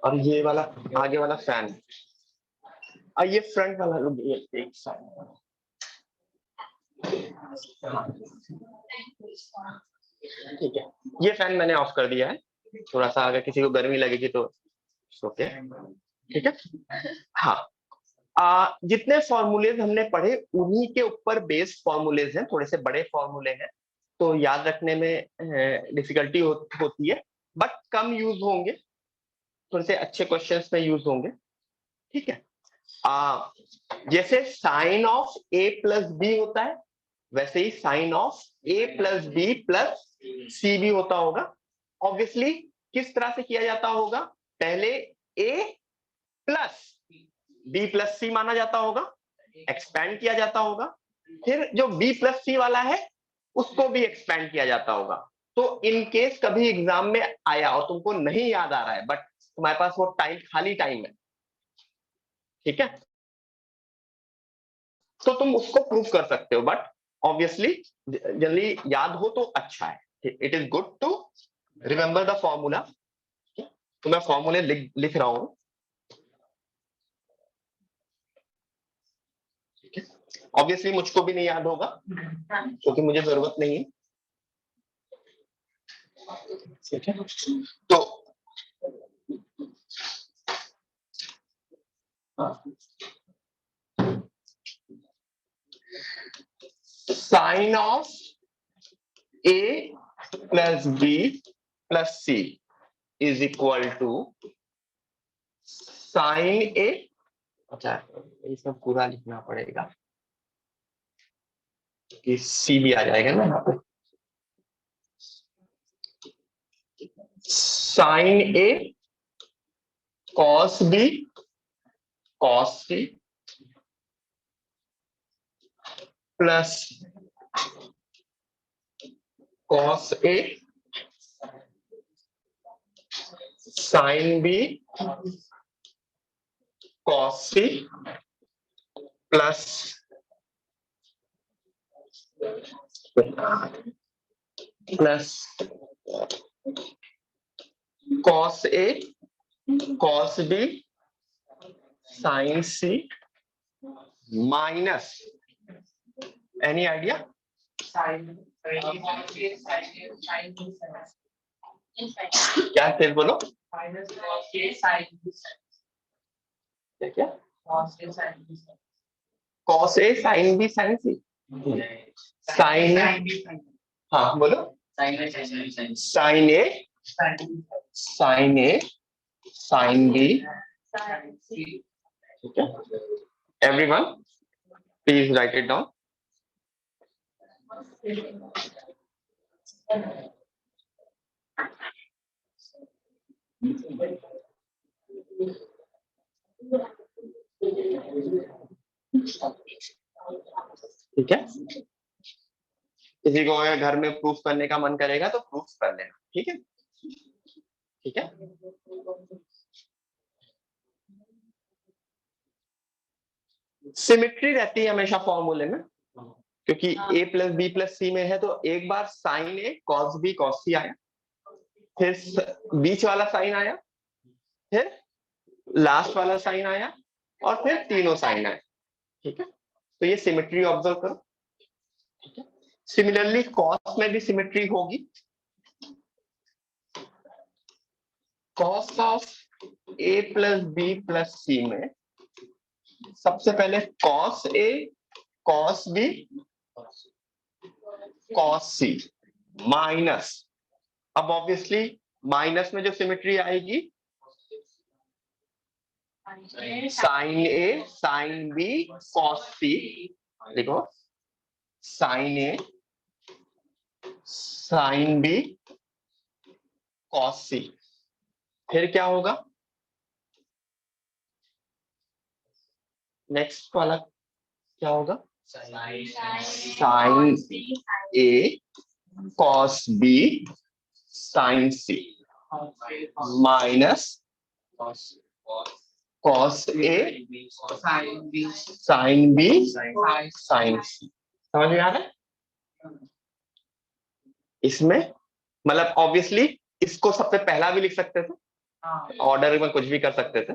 और ये वाला आगे वाला फैन, और ये फ्रंट वाला लोग एक साइड। ठीक है, ये फैन मैंने ऑफ कर दिया है। थोड़ा सा अगर किसी को गर्मी लगेगी तो ओके, ठीक है। हाँ, जितने फॉर्मूलेज हमने पढ़े उन्हीं के ऊपर बेस्ड फॉर्मूलेज हैं, थोड़े से बड़े फॉर्मूले हैं तो याद रखने में डिफिकल्टी होती है, बट कम यूज होंगे, थोड़े से अच्छे क्वेश्चंस में यूज होंगे। ठीक है, जैसे sine of A plus B होता है, वैसे ही sine of A plus B plus C भी होता होगा। ऑब्वियसली किस तरह से किया जाता होगा, पहले ए प्लस बी प्लस सी माना जाता होगा, एक्सपैंड किया जाता होगा, फिर जो बी प्लस सी वाला है उसको भी एक्सपैंड किया जाता होगा। तो इन केस कभी एग्जाम में आया और तुमको नहीं याद आ रहा है, बट तुम्हारे पास वो टाइम, खाली टाइम है, ठीक है, तो तुम उसको प्रूव कर सकते हो। बट ऑब्वियसली जल्दी याद हो तो अच्छा है। It is good to remember the formula. तो मैं फॉर्मूले लिख रहा हूं। ऑब्वियसली मुझको भी नहीं याद होगा क्योंकि मुझे जरूरत नहीं है। ठीक है, तो sine of A plus B plus C is equal to sine A, अच्छा इसमें पूरा लिखना पड़ेगा कि सी भी आ जाएगा ना यहाँ पे। Sine A cos B cos C plus cos A sine B cos C plus cos A cos B sine C minus any idea, क्या तेज बोलो, क्या cos A sine B sine C, sine, हाँ बोलो, sine A sine A sine B, ठीक है। Everyone please write it down. ठीक है, किसी को अगर घर में प्रूफ करने का मन करेगा तो प्रूफ कर लेना, ठीक है, ठीक है। सिमेट्री रहती है हमेशा फॉर्मूले में, क्योंकि a plus B plus C में है तो एक बार sign A cos B cos सी आया, फिर बीच वाला साइन आया, फिर लास्ट वाला साइन आया, और फिर तीनों साइन आए, ठीक है। तो ये सिमेट्री ऑब्जर्व करो, ठीक है। सिमिलरली कॉस में भी सिमेट्री होगी। Cos of A plus B plus C में सबसे पहले cos A cos B cos C minus, अब ऑब्वियसली माइनस में जो सिमेट्री आएगी sine A sine B cos C, देखो sine A sine B cos C, फिर क्या होगा, नेक्स्ट वाला क्या होगा, sine A cos B sine C minus cos A sine B sine C. समझ में आ रहा है? इसमें मतलब ऑब्वियसली इसको सबसे पहला भी लिख सकते थे, ऑर्डर में कुछ भी कर सकते थे,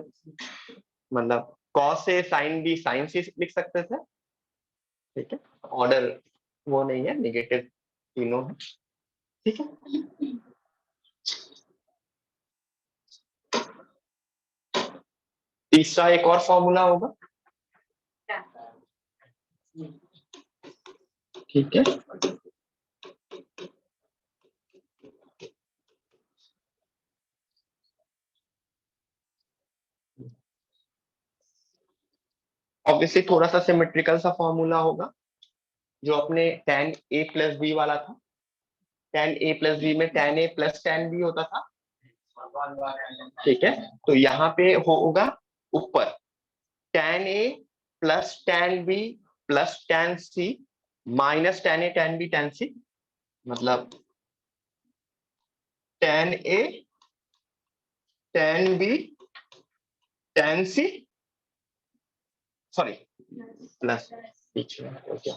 मतलब कॉस से साइन बी साइन सी लिख सकते थे, ठीक है, ऑर्डर वो नहीं है, नेगेटिव तीनों है, ठीक है। तीसरा एक और फॉर्मूला होगा, ठीक है, ऑब्वियसली थोड़ा सा सिमेट्रिकल सा फॉर्मूला होगा, जो अपने tan a प्लस बी वाला था, tan a प्लस बी में tan a plus tan b होता था, ठीक है, तो यहाँ पे होगा ऊपर tan a plus tan b plus tan c minus tan a tan b tan c, मतलब tan a tan b tan c, sorry plus बीच में क्या,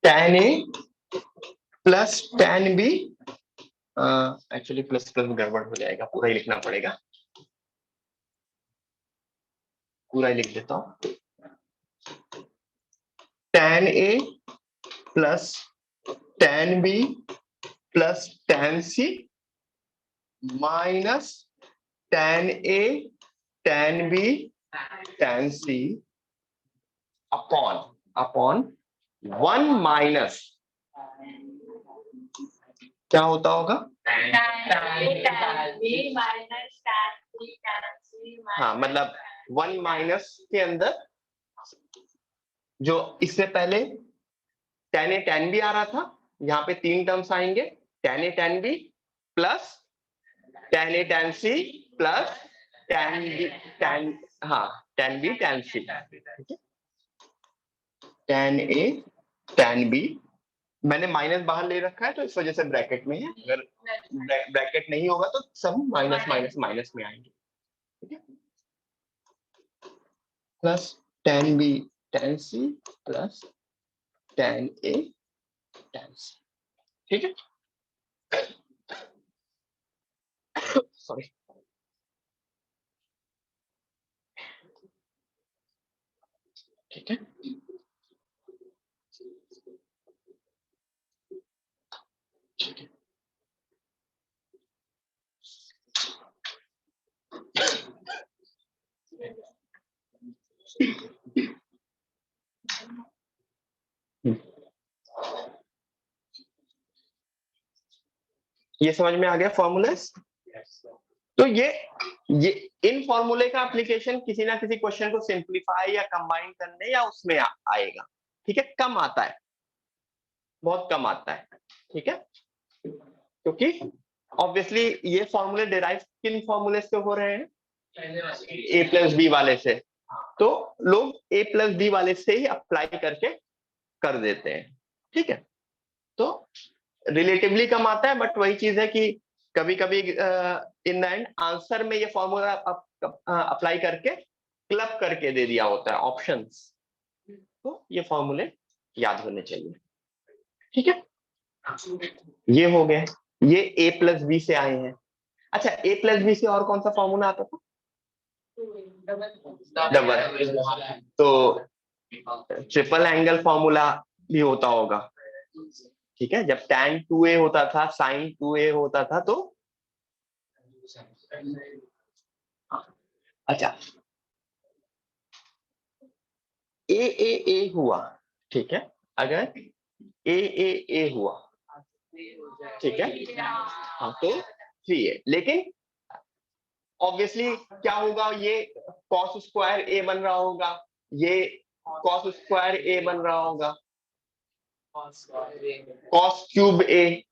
tan a plus tan b, actually plus plus गड़बड़ हो जाएगा, पूरा ही लिखना पड़ेगा, पूरा ही लिख देता हूं, tan a plus tan b plus tan c minus tan a tan b tan c upon 1 minus क्या होता होगा, हाँ मतलब 1 माइनस के अंदर जो इससे पहले tan a tan b आ रहा था, यहाँ पे 3 टर्म्स आएंगे, tan a tan b plus tan a tan c plus tan b tan, हाँ tan b tan c, tan a tan b, मैंने माइनस बाहर ले रखा है तो इस वजह से ब्रैकेट में है, अगर ब्रैकेट नहीं होगा तो सब माइनस माइनस माइनस में आएंगे, ठीक है, plus tan b tan c plus tan a tan c, ठीक है, सॉरी, ठीक है, ठीक है, ये समझ में आ गया फॉर्मूलास, तो ये इन फॉर्मूले का एप्लीकेशन किसी ना किसी क्वेश्चन को सिंप्लीफाई या कंबाइन करने या उसमें आएगा, ठीक है, कम आता है, बहुत कम आता है, ठीक है, क्योंकि ऑब्वियसली ये फॉर्मूले डिराइव किन फॉर्मूले से हो रहे हैं, ए प्लस बी वाले से, तो लोग ए प्लस बी वाले से ही अप्लाई करके कर देते हैं, ठीक है, तो रिलेटिवली कम आता है, बट वही चीज है कि कभी कभी इन द एंड आंसर में ये फॉर्मूला अप्लाई करके क्लब करके दे दिया होता है ऑप्शंस, तो ये फॉर्मूले याद होने चाहिए, ठीक है, ये हो गए, ये ए प्लस बी से आए हैं, अच्छा ए प्लस बी से और कौन सा फॉर्मूला आता था, डबल, तो ट्रिपल एंगल फॉर्मूला भी होता होगा, ठीक है, जब tan 2a होता था sin 2a होता था तो, अच्छा ए हुआ, ठीक है, अगर ए हुआ, ठीक है, हाँ तो 3a, लेकिन ऑब्वियसली क्या होगा, ये cos स्क्वायर a बन रहा होगा, ये cos स्क्वायर a बन रहा होगा, cos cube a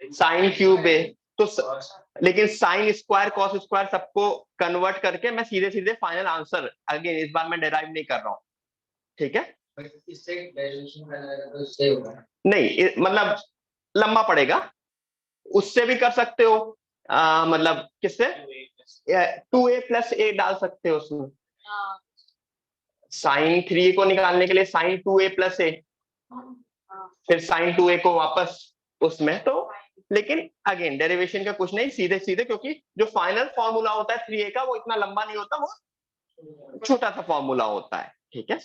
sin cube a, तो लेकिन sin स्क्वायर cos स्क्वायर सबको कन्वर्ट करके मैं सीधे सीधे फाइनल आंसर, अगेन इस बार मैं डिराइव नहीं कर रहा हूँ, ठीक है, नहीं मतलब लंबा पड़ेगा, उससे भी कर सकते हो, मतलब किससे 2a प्लस a डाल सकते हो उसमें, साइन 3a को निकालने के लिए साइन 2a प्लस ए, फिर साइन 2a को वापस उसमें, तो लेकिन अगेन डेरिवेशन का कुछ नहीं, सीधे सीधे, क्योंकि जो फाइनल फॉर्मूला होता है 3a का वो इतना लंबा नहीं होता, वो छोटा सा फॉर्मूला होता है। ठीक है,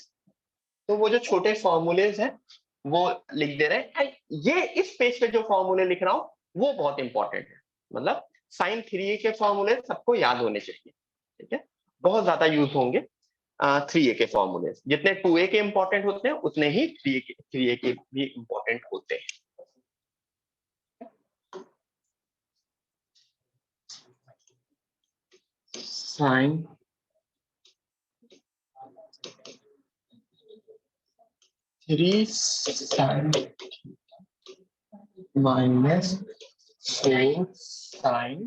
तो वो जो छोटे फॉर्मूलेज हैं वो लिख दे रहे हैं। ये इस पेज पे जो फॉर्मूले लिख रहा हूं वो बहुत इंपॉर्टेंट है, मतलब साइन 3a के फॉर्मूले सबको याद होने चाहिए। ठीक है, बहुत ज्यादा यूज होंगे 3a के फॉर्मूले, जितने 2a के इंपॉर्टेंट होते हैं उतने ही 3a के भी इंपॉर्टेंट होते हैं। Sine 3 sine minus 4 sine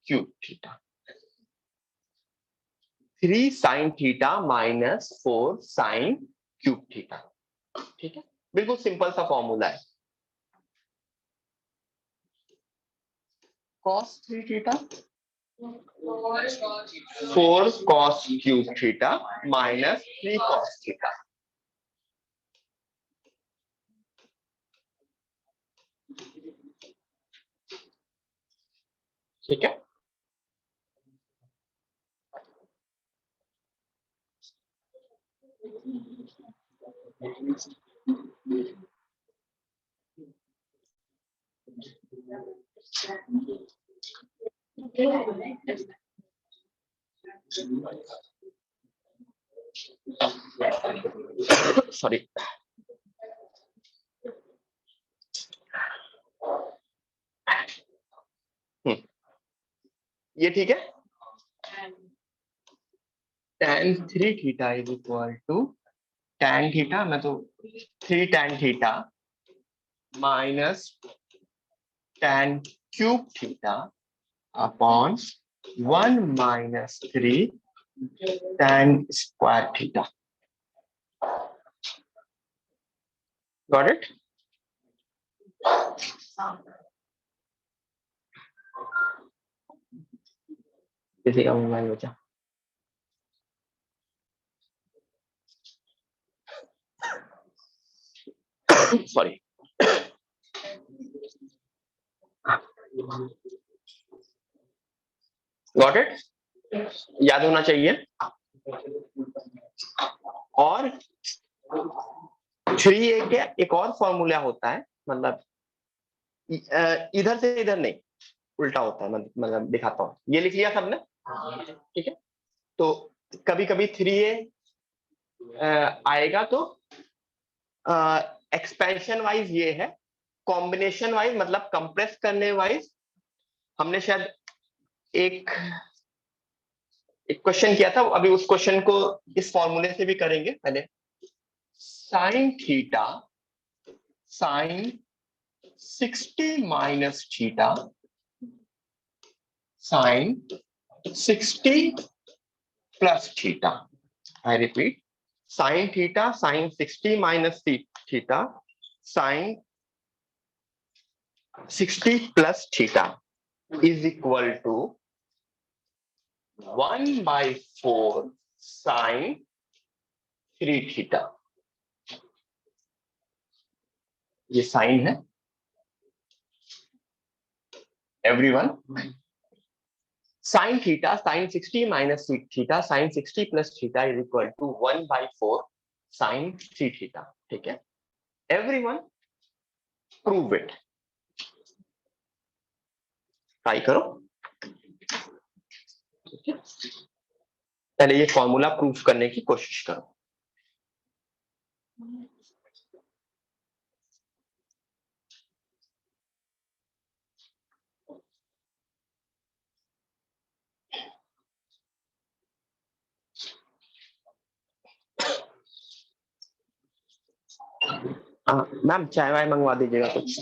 cube theta, 3 sine theta minus 4 sine cube theta. ठीक है, बिल्कुल सिंपल सा फॉर्मूला है। cos 3 theta 4 cos cube theta minus 3 cos theta. ठीक है, सॉरी, ये ठीक है। tan 3 theta is equal to tan theta, मैं तो 3 tan theta minus tan cube theta upon 1 minus 3 tan square theta. Got it? किसी का मोबाइल बचा? Sorry, got it? याद होना चाहिए। और 3a के एक और फॉर्मूला होता है, मतलब इधर से इधर नहीं, उल्टा होता है, मतलब दिखाता हूं। ये लिख लिया सबने? ठीक है, तो कभी कभी 3a आएगा तो एक्सपेंशन वाइज ये है, कॉम्बिनेशन वाइज मतलब कंप्रेस करने वाइज हमने शायद एक एक क्वेश्चन किया था, अभी उस क्वेश्चन को इस फॉर्मूले से भी करेंगे। पहले sine theta sine 60 minus theta sine 60 plus theta. I repeat, sine theta sine 60 minus theta sine 60 plus theta is equal to 1/4 sine 3 theta. ये साइन है everyone. Sine theta sine 60 minus theta sine 60 plus theta is equal to 1/4 sine 3 theta. ठीक है, everyone prove it, try करो। ठीक है, पहले ये formula proof करने की कोशिश करो। मैम चाय वाय मंगवा दीजिएगा कुछ।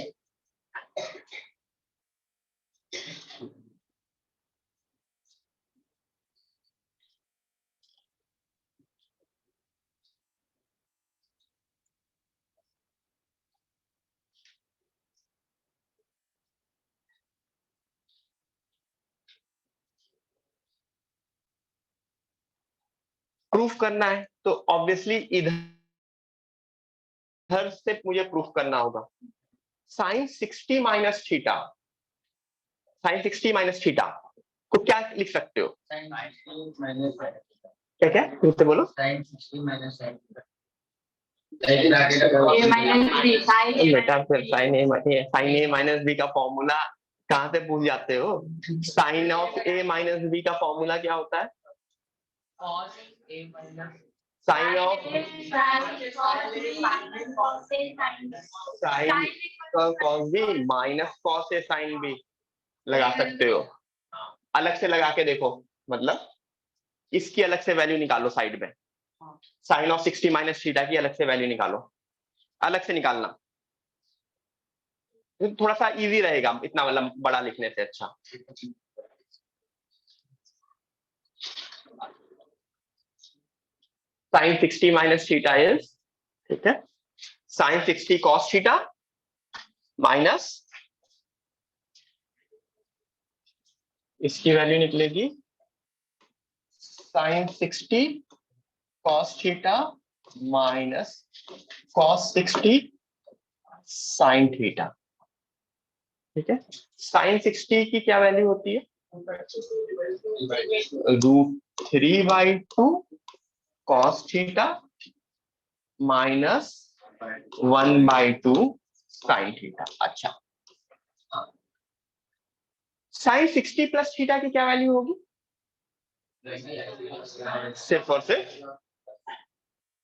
प्रूफ करना है तो ऑब्वियसली इधर से मुझे प्रूफ करना होगा sine 60 minus theta, sine 60 minus theta को क्या लिख सकते हो? क्या क्या फिर से बोलो। साइन 60 माइनस बेटा फिर साइन ए माइनस बी का फॉर्मूला कहाँ से भूल जाते हो? Sine of A minus B का फॉर्मूला क्या होता है? Sine of sine cos B minus cos A sine B लगा सकते हो। अलग से लगा के देखो, मतलब इसकी अलग से वैल्यू निकालो साइड में, साइन ऑफ 60 माइनस थीटा की अलग से वैल्यू निकालो, अलग से निकालना, थोड़ा सा इजी रहेगा इतना मतलब बड़ा लिखने से अच्छा। साइन 60 माइनस थीटा इज, ठीक है, साइन 60 कॉस थीटा माइनस इसकी वैल्यू निकलेगी sine 60 cos theta minus cos 60 sine theta, ठीक है। साइन 60 की क्या वैल्यू होती है? √3/2 cos theta minus 1/2 sine theta. अच्छा, साइन 60 प्लस थीटा की क्या वैल्यू होगी? सिर्फ और सिर्फ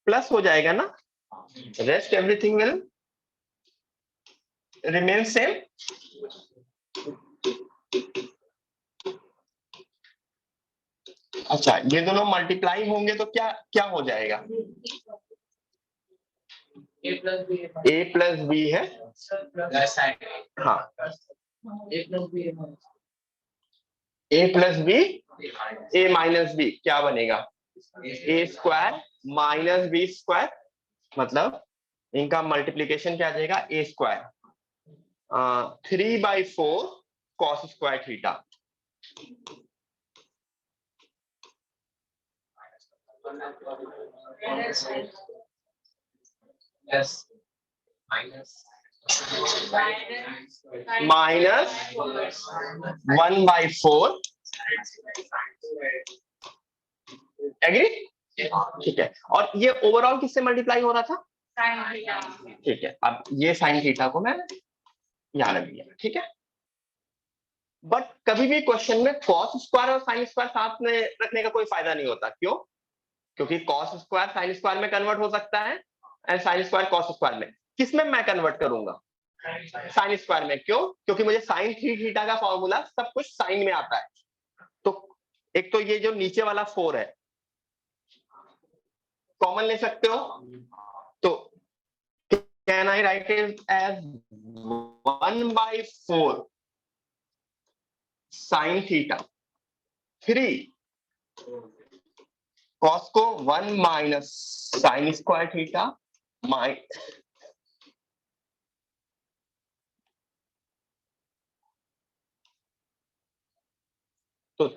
प्लस हो जाएगा ना, rest everything will remain same. अच्छा, ये दोनों मल्टीप्लाई होंगे तो क्या क्या हो जाएगा? a प्लस बी है, हाँ, a plus B a minus B क्या बनेगा? a square minus B square, मतलब इनका मल्टीप्लीकेशन क्या आ जाएगा? a square 3/4 cos square theta. Minus 1/4, agree? ठीक है, और ये ओवरऑल किससे मल्टीप्लाई हो रहा था? ठीक है, अब ये साइन थीटा को मैं यहाँ रख दिया, ठीक है। बट कभी भी क्वेश्चन में कॉस स्क्वायर और साइन स्क्वायर साथ में रखने का कोई फायदा नहीं होता। क्यों? क्योंकि कॉस स्क्वायर साइन स्क्वायर में कन्वर्ट हो सकता है and sine square cos square में। किसमें मैं कन्वर्ट करूंगा? साइन स्क्वायर में। क्यों? क्योंकि मुझे साइन थीटा का फॉर्मूला सब कुछ साइन में आता है। तो एक तो ये जो नीचे वाला 4 है कॉमन ले सकते हो, तो can I write it as 1/4 sine theta 3 cos को 1 माइनस साइन स्क्वायर थीटा तो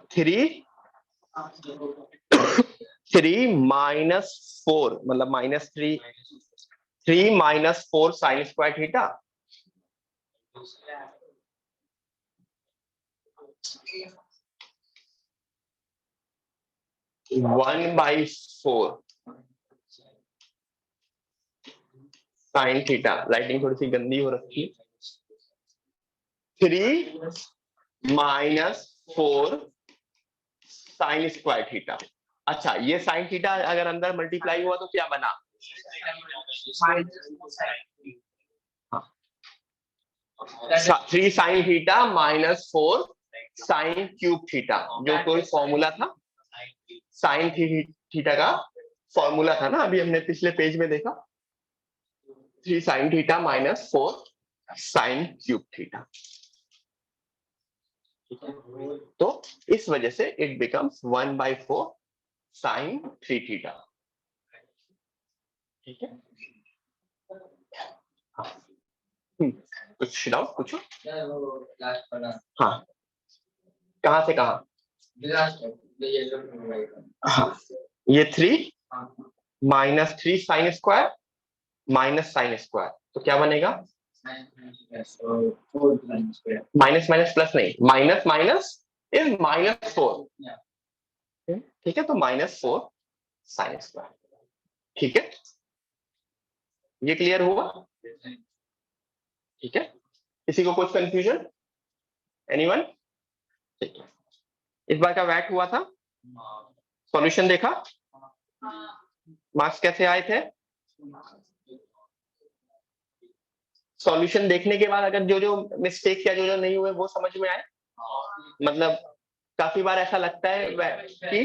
3 माइनस 4 मतलब minus 3 minus 4 sine square theta 1/4 sine theta. Writing थोड़ी सी गंदी हो रखी है। 3 माइनस 4 साइन स्क्वायर थीटा। अच्छा, ये साइन थीटा अगर अंदर मल्टीप्लाई हुआ तो क्या बना? 3 sine theta minus 4 sine cube theta, जो कोई फॉर्मूला था साइन थीटा का फॉर्मूला था ना, अभी हमने पिछले पेज में देखा 3 sine theta minus 4 sine cube theta. तो इस वजह से इट बिकम्स 1/4 साइन 3 थीटा। ठीक है, कुछ डाउट पूछो। हाँ, कहाँ से कहाँ? हाँ, ये 3 -3 sign square minus sine square, तो क्या बनेगा? माइनस माइनस प्लस नहीं, माइनस माइनस इज -4, ठीक है, तो -4 साइन स्क्वायर, ठीक है, ये क्लियर हुआ? ठीक है, किसी को कुछ कंफ्यूजन? एनीवन? ठीक है, इस बार का वैट हुआ था, सॉल्यूशन देखा, मार्क्स कैसे आए थे? सॉल्यूशन देखने के बाद अगर जो जो मिस्टेक या जो जो नहीं हुए वो समझ में आए, मतलब काफी बार ऐसा लगता है कि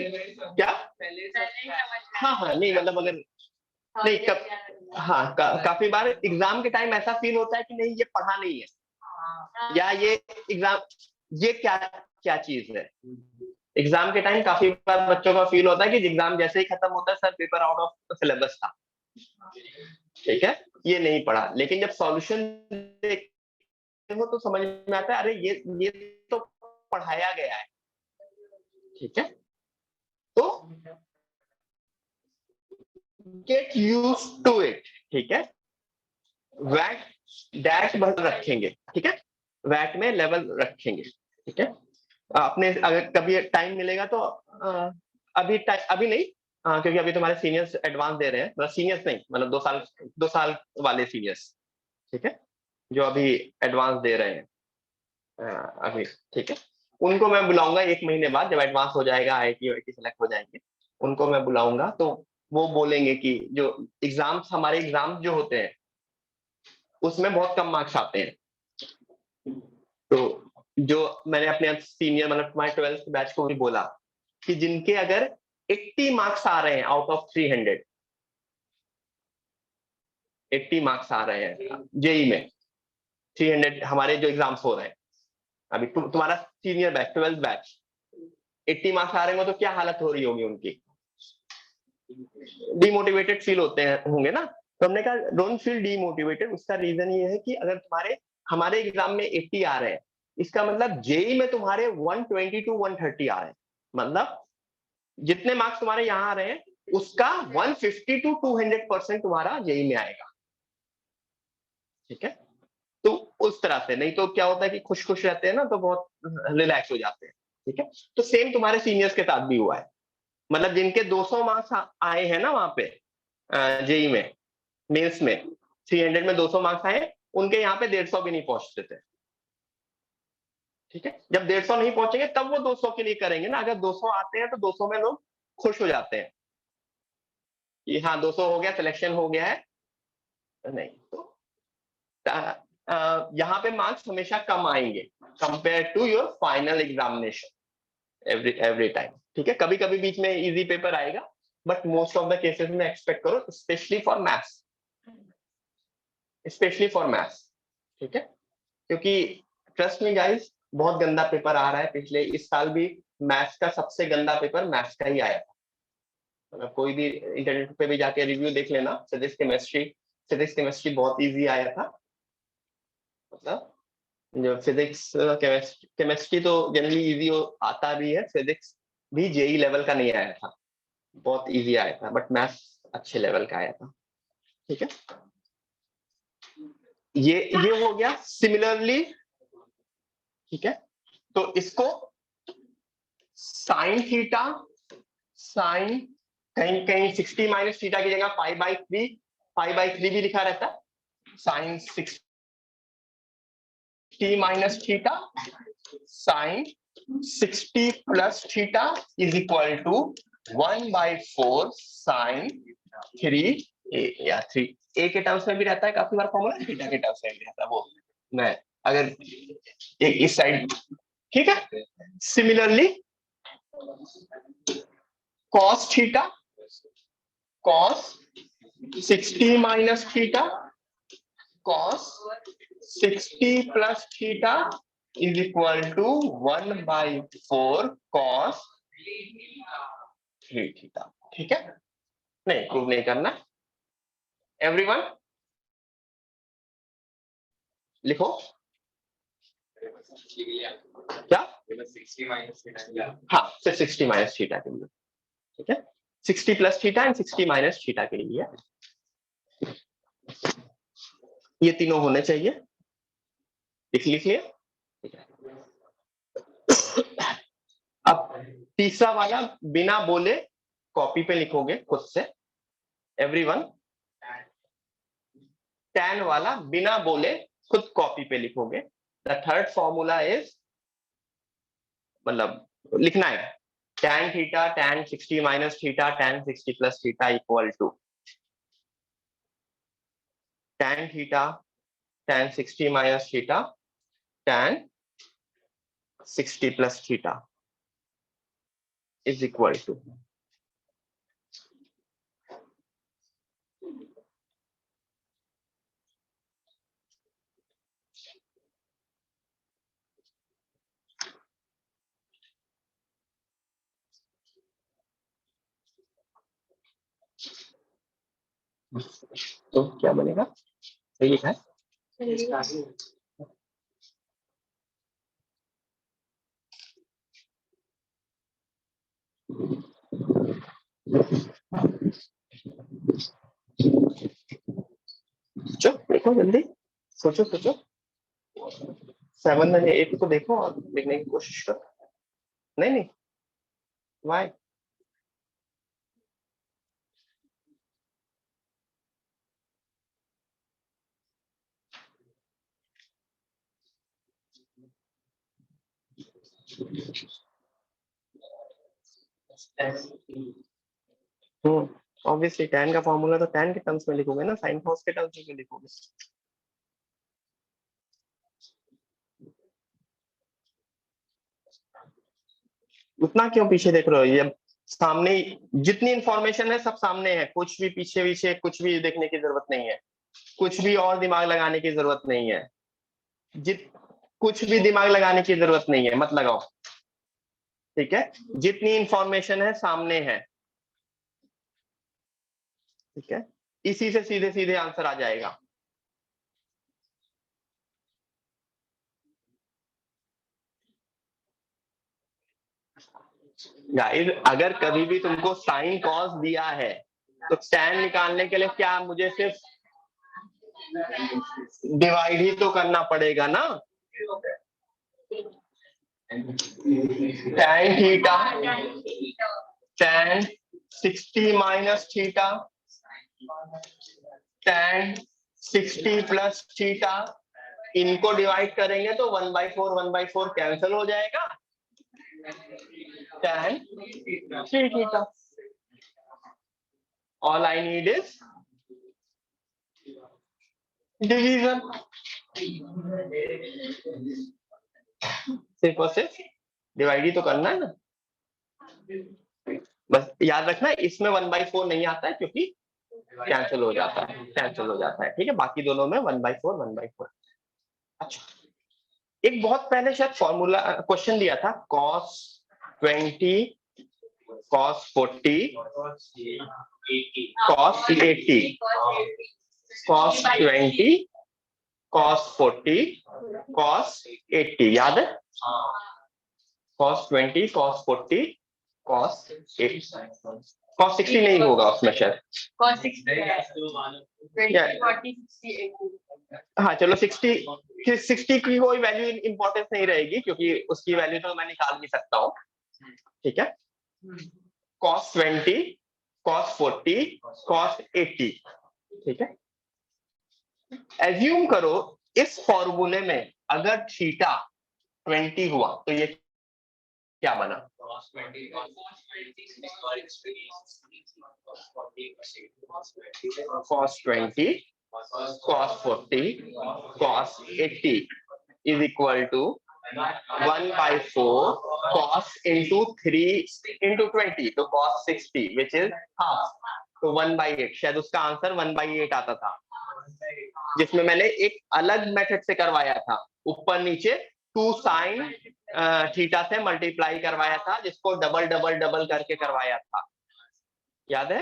क्या, हाँ हाँ, नहीं मतलब अगर नहीं हाँ काफी बार एग्जाम के टाइम ऐसा फील होता है कि नहीं ये पढ़ा नहीं है, या ये एग्जाम ये क्या क्या चीज है। एग्जाम के टाइम काफी बार बच्चों का फील होता है कि एग्जाम जैसे ही खत्म होता है sir paper out of syllabus था, ठीक है, ये नहीं पढ़ा, लेकिन जब सॉल्यूशन देखते हो तो समझ में आता है अरे ये तो पढ़ाया गया है, ठीक है, तो गेट यूज टू इट, ठीक है, वैट डैश बटन रखेंगे, ठीक है, वैट में लेवल रखेंगे, ठीक है, आपने अगर कभी टाइम मिलेगा तो अभी नहीं, क्योंकि अभी तुम्हारे सीनियर्स एडवांस दे रहे हैं, मतलब सीनियर्स नहीं, मतलब 2 साल वाले सीनियर्स, ठीक है, जो अभी एडवांस दे रहे हैं अभी, ठीक है, उनको मैं बुलाऊंगा 1 महीने बाद, जब एडवांस हो जाएगा, IIT सेलेक्ट हो जाएंगे, उनको मैं बुलाऊंगा, तो वो बोलेंगे कि जो एग्जाम्स हमारे एग्जाम्स जो होते हैं उसमें बहुत कम मार्क्स आते हैं, तो जो मैंने अपने सीनियर मतलब तुम्हारे 12th बैच को भी बोला कि जिनके अगर 80 मार्क्स आ रहे हैं आउट ऑफ 300, 80 मार्क्स आ रहे हैं जेई में, 300 हमारे जो एग्जाम्स हो रहे हैं अभी, तुम्हारा senior batch 12th batch 80 marks आ रहे होंगे तो क्या हालत हो रही होगी उनकी, डिमोटिवेटेड फील होते हैं होंगे ना, तो हमने कहा डोंट फील डिमोटिवेटेड, उसका रीजन ये है कि अगर तुम्हारे हमारे एग्जाम में 80 आ रहे हैं, इसका मतलब जेई में तुम्हारे 120 to 130 आ रहे हैं, मतलब जितने मार्क्स तुम्हारे यहाँ आ रहे हैं उसका 150 to 200% तुम्हारा जेई में आएगा, ठीक है, तो उस तरह से, नहीं तो क्या होता है कि खुश खुश रहते हैं ना तो बहुत रिलैक्स हो जाते हैं, ठीक है, तो सेम तुम्हारे सीनियर्स के साथ भी हुआ है, मतलब जिनके 200 मार्क्स आए हैं ना वहां पे जेई में, मेंस में 300 में 200 मार्क्स आए, उनके यहाँ पे 150 भी नहीं पहुंचते थे, ठीक है, जब 150 नहीं पहुंचेंगे तब वो 200 के लिए करेंगे ना, अगर 200 आते हैं तो 200 में लोग खुश हो जाते हैं कि हाँ 200 हो गया, सिलेक्शन हो गया है, नहीं तो यहाँ पे मार्क्स हमेशा कम आएंगे compare to your final examination every time, ठीक है, कभी कभी बीच में इजी पेपर आएगा, but most of the cases में एक्सपेक्ट करो, specially for maths, specially for maths, ठीक है, क्योंकि ट्रस्ट मी गाइस बहुत गंदा पेपर आ रहा है, पिछले इस साल भी मैथ्स का सबसे गंदा पेपर मैथ्स का ही आया था, मतलब कोई भी इंटरनेट पे भी जाके रिव्यू देख लेना, फिजिक्स केमिस्ट्री बहुत इजी आया था, मतलब जो फिजिक्स केमिस्ट्री तो जनरली इजी आता भी है, फिजिक्स भी जेई लेवल का नहीं आया था, बहुत इजी आया था, बट मैथ्स अच्छे लेवल का आया था, ठीक है, ये हो गया सिमिलरली, ठीक है, तो इसको साइन थीटा, साइन कहीं कहीं 60 माइनस थीटा की जगह पाई बाई थ्री भी लिखा रहता है, sine 60 minus theta sine 60 plus theta is equal to 1/4 sine 3a या 3a के टर्म्स में भी रहता है, काफी बार फॉर्मूला थीटा के टर्म्स में भी रहता है, वो मैं अगर एक इस साइड, ठीक है, similarly cos theta cos 60 minus theta cos 60 plus theta is equal to 1/4 cos 3 theta, ठीक है, नहीं प्रूव नहीं करना, एवरीवन लिखो क्या, हाँ सिर्फ 60 माइनस थीटा के लिए, ठीक है, 60 plus theta and 60 minus theta के लिए ये तीनों होने चाहिए। लिख लीजिए। अब तीसरा वाला बिना बोले कॉपी पे लिखोगे खुद से एवरीवन। tan वाला बिना बोले खुद कॉपी पे लिखोगे। द थर्ड फॉर्मूला इज, मतलब लिखना है tan theta tan 60 minus theta tan 60 plus theta equal to tan theta tan 60 minus theta tan 60 plus theta is equal to तो क्या बनेगा? सही लिखा है? चलो देखो जल्दी, सोचो सोचो। 7 में 8 को देखो और लिखने की कोशिश करो। नहीं नहीं, वाई? ऑब्वियसली tan का फॉर्मूला तो tan के टर्म्स में लिखोगे ना, sin cos के टर्म्स में लिखोगे। उतना क्यों पीछे देख रहे हो? ये सामने जितनी इंफॉर्मेशन है सब सामने है, कुछ भी पीछे पीछे कुछ भी देखने की जरूरत नहीं है, कुछ भी और दिमाग लगाने की जरूरत नहीं है। कुछ भी दिमाग लगाने की जरूरत नहीं है, मत लगाओ। ठीक है, जितनी इंफॉर्मेशन है सामने है। ठीक है, इसी से सीधे सीधे आंसर आ जाएगा। गाइस, अगर कभी भी तुमको साइन कॉस दिया है तो tan निकालने के लिए क्या मुझे सिर्फ डिवाइड ही तो करना पड़ेगा ना। tan theta tan 60 minus theta tan 60 plus theta, इनको डिवाइड करेंगे तो 1/4 कैंसिल हो जाएगा। tan 3 theta. All I need is division. सिर्फ और सिर्फ डिवाइड ही तो करना है ना। बस याद रखना इसमें 1/4 नहीं आता है क्योंकि कैंसिल हो जाता है, कैंसिल हो जाता है। ठीक है, बाकी दोनों में 1/4। अच्छा, एक बहुत पहले शायद फॉर्मूला क्वेश्चन दिया था, cos 20 cos 40 cos 80 cos 20 cos 40 cos 80, याद है? cos 20 cos 40 cos 80, cos 60 नहीं होगा उसमें शायद। cos 60 20 40 60 80। हाँ चलो 60 की कोई वैल्यू इंपॉर्टेंस नहीं रहेगी क्योंकि उसकी वैल्यू तो मैं निकाल भी सकता हूँ। ठीक है, cos 20 cos 40 cos 80। ठीक है, एज्यूम करो इस फॉर्मूले में अगर थीटा 20 हुआ तो ये क्या बना? cos 20 cos 40 cos 80 is equal to 1/4 cos into 3 into 20, तो cos 60 which is half, तो 1/8। शायद उसका आंसर 1/8 आता था, जिसमें मैंने एक अलग मेथड से करवाया था, ऊपर नीचे 2 sin थीटा से मल्टीप्लाई करवाया था, जिसको डबल डबल डबल करके करवाया था, याद है?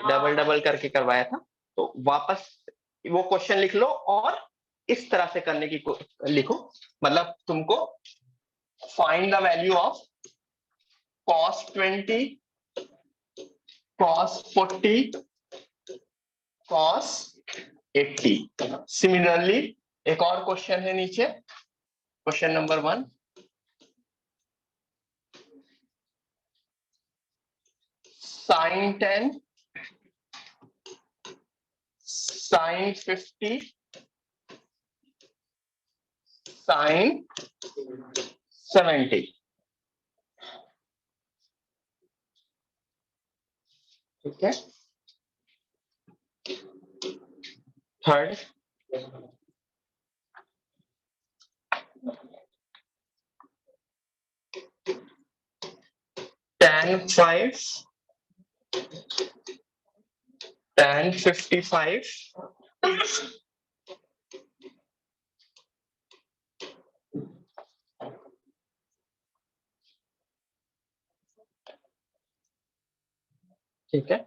डबल डबल करके करवाया था। तो वापस वो क्वेश्चन लिख लो और इस तरह से करने की लिखो, मतलब तुमको find the value of cos 20 cos 40 cos 80। Similarly एक और क्वेश्चन है नीचे, question number 1, sin 10 sin 50 sin 70। ठीक है, थर्ड tan 5 tan 55 ठीक है।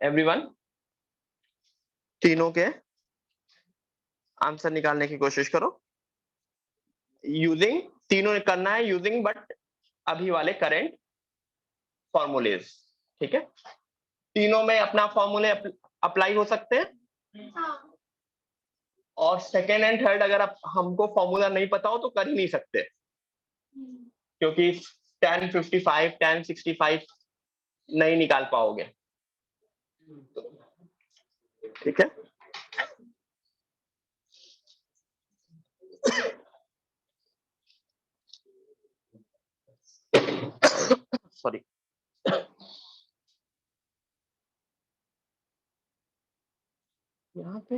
एवरीवन, तीनों के आंसर निकालने की कोशिश करो यूजिंग, तीनों करना है यूजिंग बट अभी वाले करेंट फॉर्मूलेज। ठीक है, तीनों में अपना फॉर्मूले अप्लाई हो सकते हैं। और सेकेंड एंड थर्ड अगर आप हमको फॉर्मूला नहीं पता हो तो कर ही नहीं सकते, क्योंकि tan 55 tan 65 नहीं निकाल पाओगे। ठीक है, सॉरी। यहाँ पे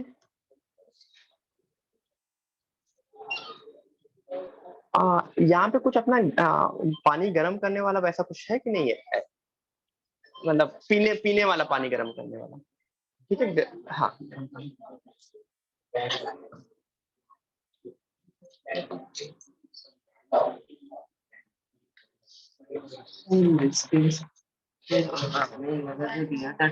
यहाँ पे कुछ अपना पानी गर्म करने वाला वैसा कुछ है कि नहीं है, मतलब पीने पीने वाला पानी गर्म करने वाला। ठीक है, हाँ। आपने दिया था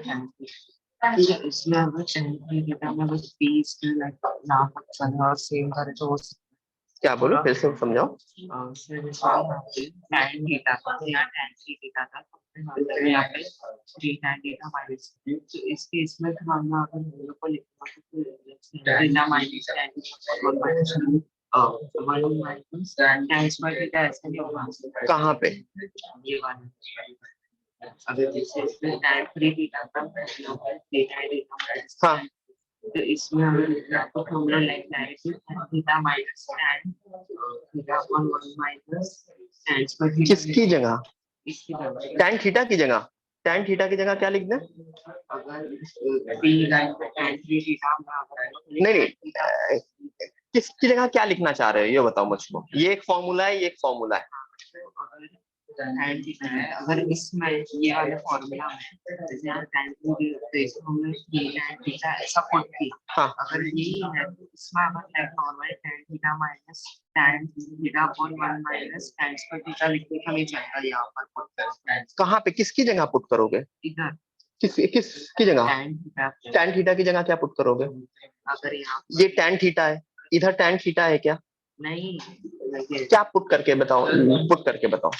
इसमें अगर डेटा में बस 20 लाख और सेम करे तो क्या बोलो, फिर से समझाओ। tan डेटा था या tan थ्री डेटा था, यहाँ पे 3 tan डेटा माइनस, तो इसके इसमें हम अगर हम लोग को लिखना डेटा माइनस कहाँ पे? ये वाला अगर जैसे इसमें tan थ्री डेटा था डेटा हाँ, तो इसमें हमें आपको फॉर्मूला लिखना है कि theta minus tan theta upon 1 minus tan square theta. किसकी जगह? इसकी जगह tan थीटा की जगह, tan थीटा की जगह क्या लिख दें? अगर p लाइन पे tan थ्री थीटा नहीं, किसकी जगह क्या लिखना चाह रहे हो ये बताओ मुझको। ये एक फॉर्मूला है, ये एक फॉर्मूला है। tan थीटा है, अगर इसमें ये वाले फॉर्मूला में जैसे यहाँ tan थ्री तो इसको हमने tan थीटा ऐसा पुट किया। हाँ, अगर यही है तो इसमें अगर like normal tan theta minus tan theta upon 1 minus tan square theta लिखने का नहीं चलता, यहाँ पर पुट करो। कहाँ पे किसकी जगह पुट करोगे? इधर किसकी जगह? tan थीटा tan थीटा की जगह क्या पुट करोगे? अगर यहाँ ये tan थीटा है, इधर tan थीटा है क्या? नहीं क्या पुट करके बताओ, पुट करके बताओ।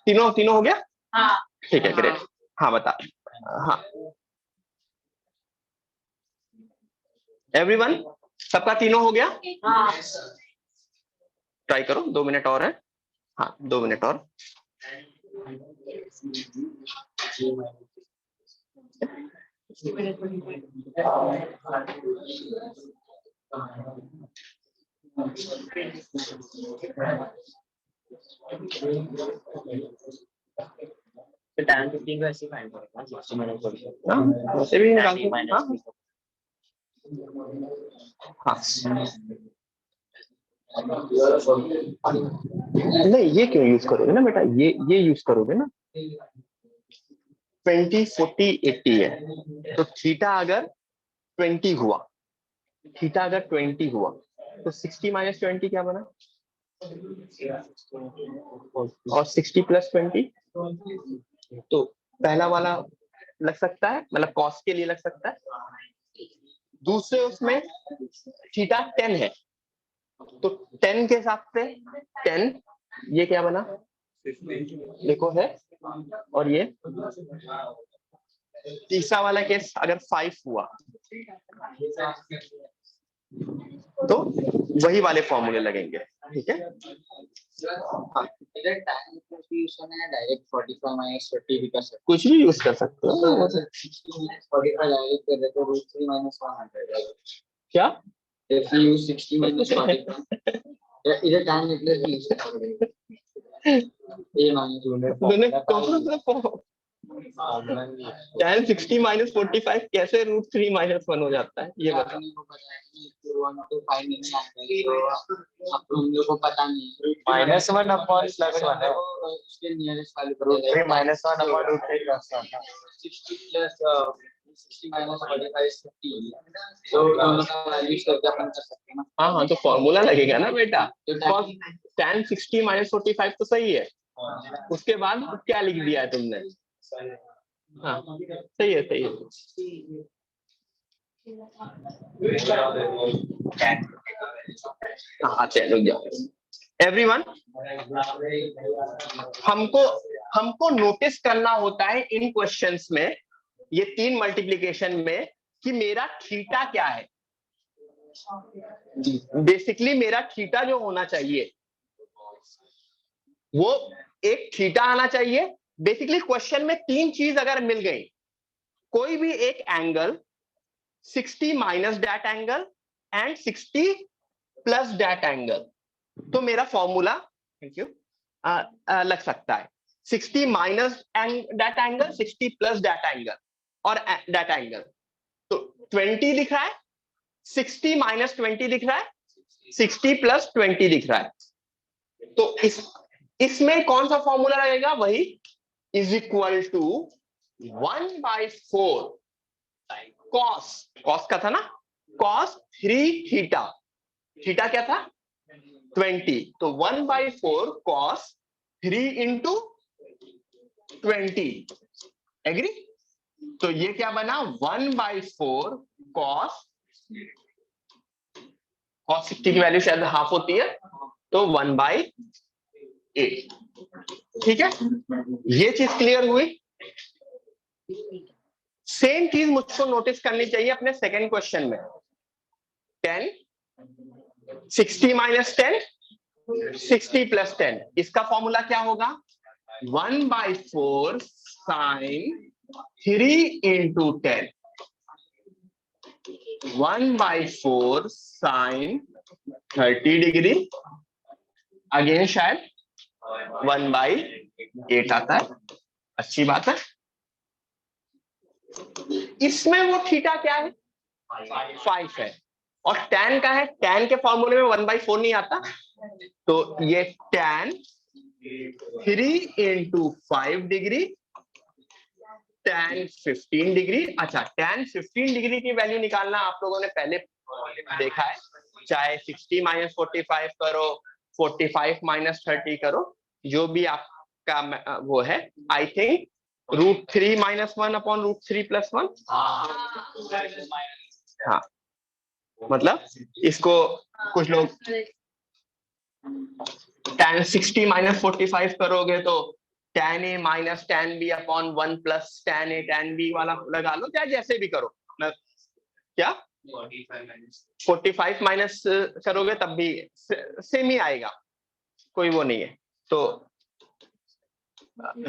तीनों तीनों हो गया? हाँ ठीक है, ग्रेट। हाँ बता। हाँ एवरीवन, सबका तीनों हो गया? हाँ ट्राई करो, 2 मिनट और है। हाँ 2 मिनट और। tan 15 का ऐसे फाइंड करेगा 60 माइनस 45 हाँ वैसे भी निकाल दो। हाँ हाँ नहीं ये क्यों यूज करोगे ना बेटा, ये यूज करोगे ना। 20 40 80 है, तो थीटा अगर 20 हुआ, थीटा अगर 20 हुआ तो 60 माइनस 20 क्या बना, और 60 प्लस 20, तो पहला वाला लग सकता है, मतलब कॉस के लिए लग सकता है। दूसरे उसमें थीटा 10 है, तो 10 के हिसाब से 10 ये क्या बना देखो है, और ये तीसरा वाला केस अगर 5 हुआ तो वही वाले फॉर्मूले लगेंगे, ठीक है। डायरेक्ट 45 माइनस 50 भी कर सकते कुछ भी यूज कर सकते हो। 45 डायरेक्ट कर देते रूट 3 माइनस 100 क्या if you use 60 minus 45 इधर tan निकले भी यूज करोगे a minus 100 tan 60 माइनस 45 कैसे रूट 3 माइनस 1 हो जाता है, ये बता। हम लोग को पता नहीं -1 अपॉन +1 है, उसके नियरेस्ट वाले root 3 -1 upon root 3 +1 60 plus 60 minus 45 50 तो दोनों का वैल्यू करके अपन कर सकते हैं ना। हाँ हाँ तो फॉर्मूला लगेगा ना बेटा, tan 60 माइनस 45 तो सही है, उसके बाद क्या लिख दिया है तुमने। हाँ सही है सही है। हाँ चलो जाओ एवरीवन, हमको नोटिस करना होता है इन क्वेश्चंस में, ये 3 मल्टीप्लिकेशन में, कि मेरा थीटा क्या है। बेसिकली मेरा थीटा जो होना चाहिए वो एक थीटा आना चाहिए। बेसिकली क्वेश्चन में 3 चीज अगर मिल गई, कोई भी एक angle 60 minus that angle and 60 plus that angle, तो मेरा फॉर्मूला थैंक यू लग सकता है 60 minus that angle 60 plus that angle और दैट एंगल, तो 20 दिख रहा है, 60 माइनस 20 दिख रहा है, 60 प्लस 20 दिख रहा है, तो इसमें कौन सा फॉर्मूला लगेगा, वही इज इक्वल टू 1/4 कॉस का था ना, कॉस 3 थीटा, थीटा क्या था 20, तो 1/4 कॉस 3 इंटू 20, एग्री। तो ये क्या बना 1/4 कॉस 60 की वैल्यू शायद हाफ होती है, तो 1/8, ठीक है। ये चीज क्लियर हुई। सेम चीज मुझको नोटिस करनी चाहिए अपने सेकंड क्वेश्चन में, 10 60 माइनस 10 60 प्लस 10, इसका फॉर्मूला क्या होगा 1/4 साइन 3 इंटू 10, 1/4 साइन 30 डिग्री, अगेन शायद 1/8 आता है, अच्छी बात है। इसमें वो थीटा क्या है 5 है, और tan का है, tan के फॉर्मूले में 1/4 नहीं आता, तो ये tan 3 into 5 degree tan 15 degree. अच्छा tan 15 डिग्री की वैल्यू निकालना आप लोगों ने पहले देखा है, चाहे 60 माइनस 45 करो, 45 माइनस 30 करो, जो भी आपका वो है, I think √3 minus 1 upon √3 plus 1, हाँ मतलब इसको कुछ लोग tan 60 माइनस 45 करोगे तो tan a minus tan b upon 1 plus tan a tan b वाला लगा लो, चाहे जैसे भी करो। क्या 45 माइनस करोगे तब भी सेम ही आएगा, कोई वो नहीं है, तो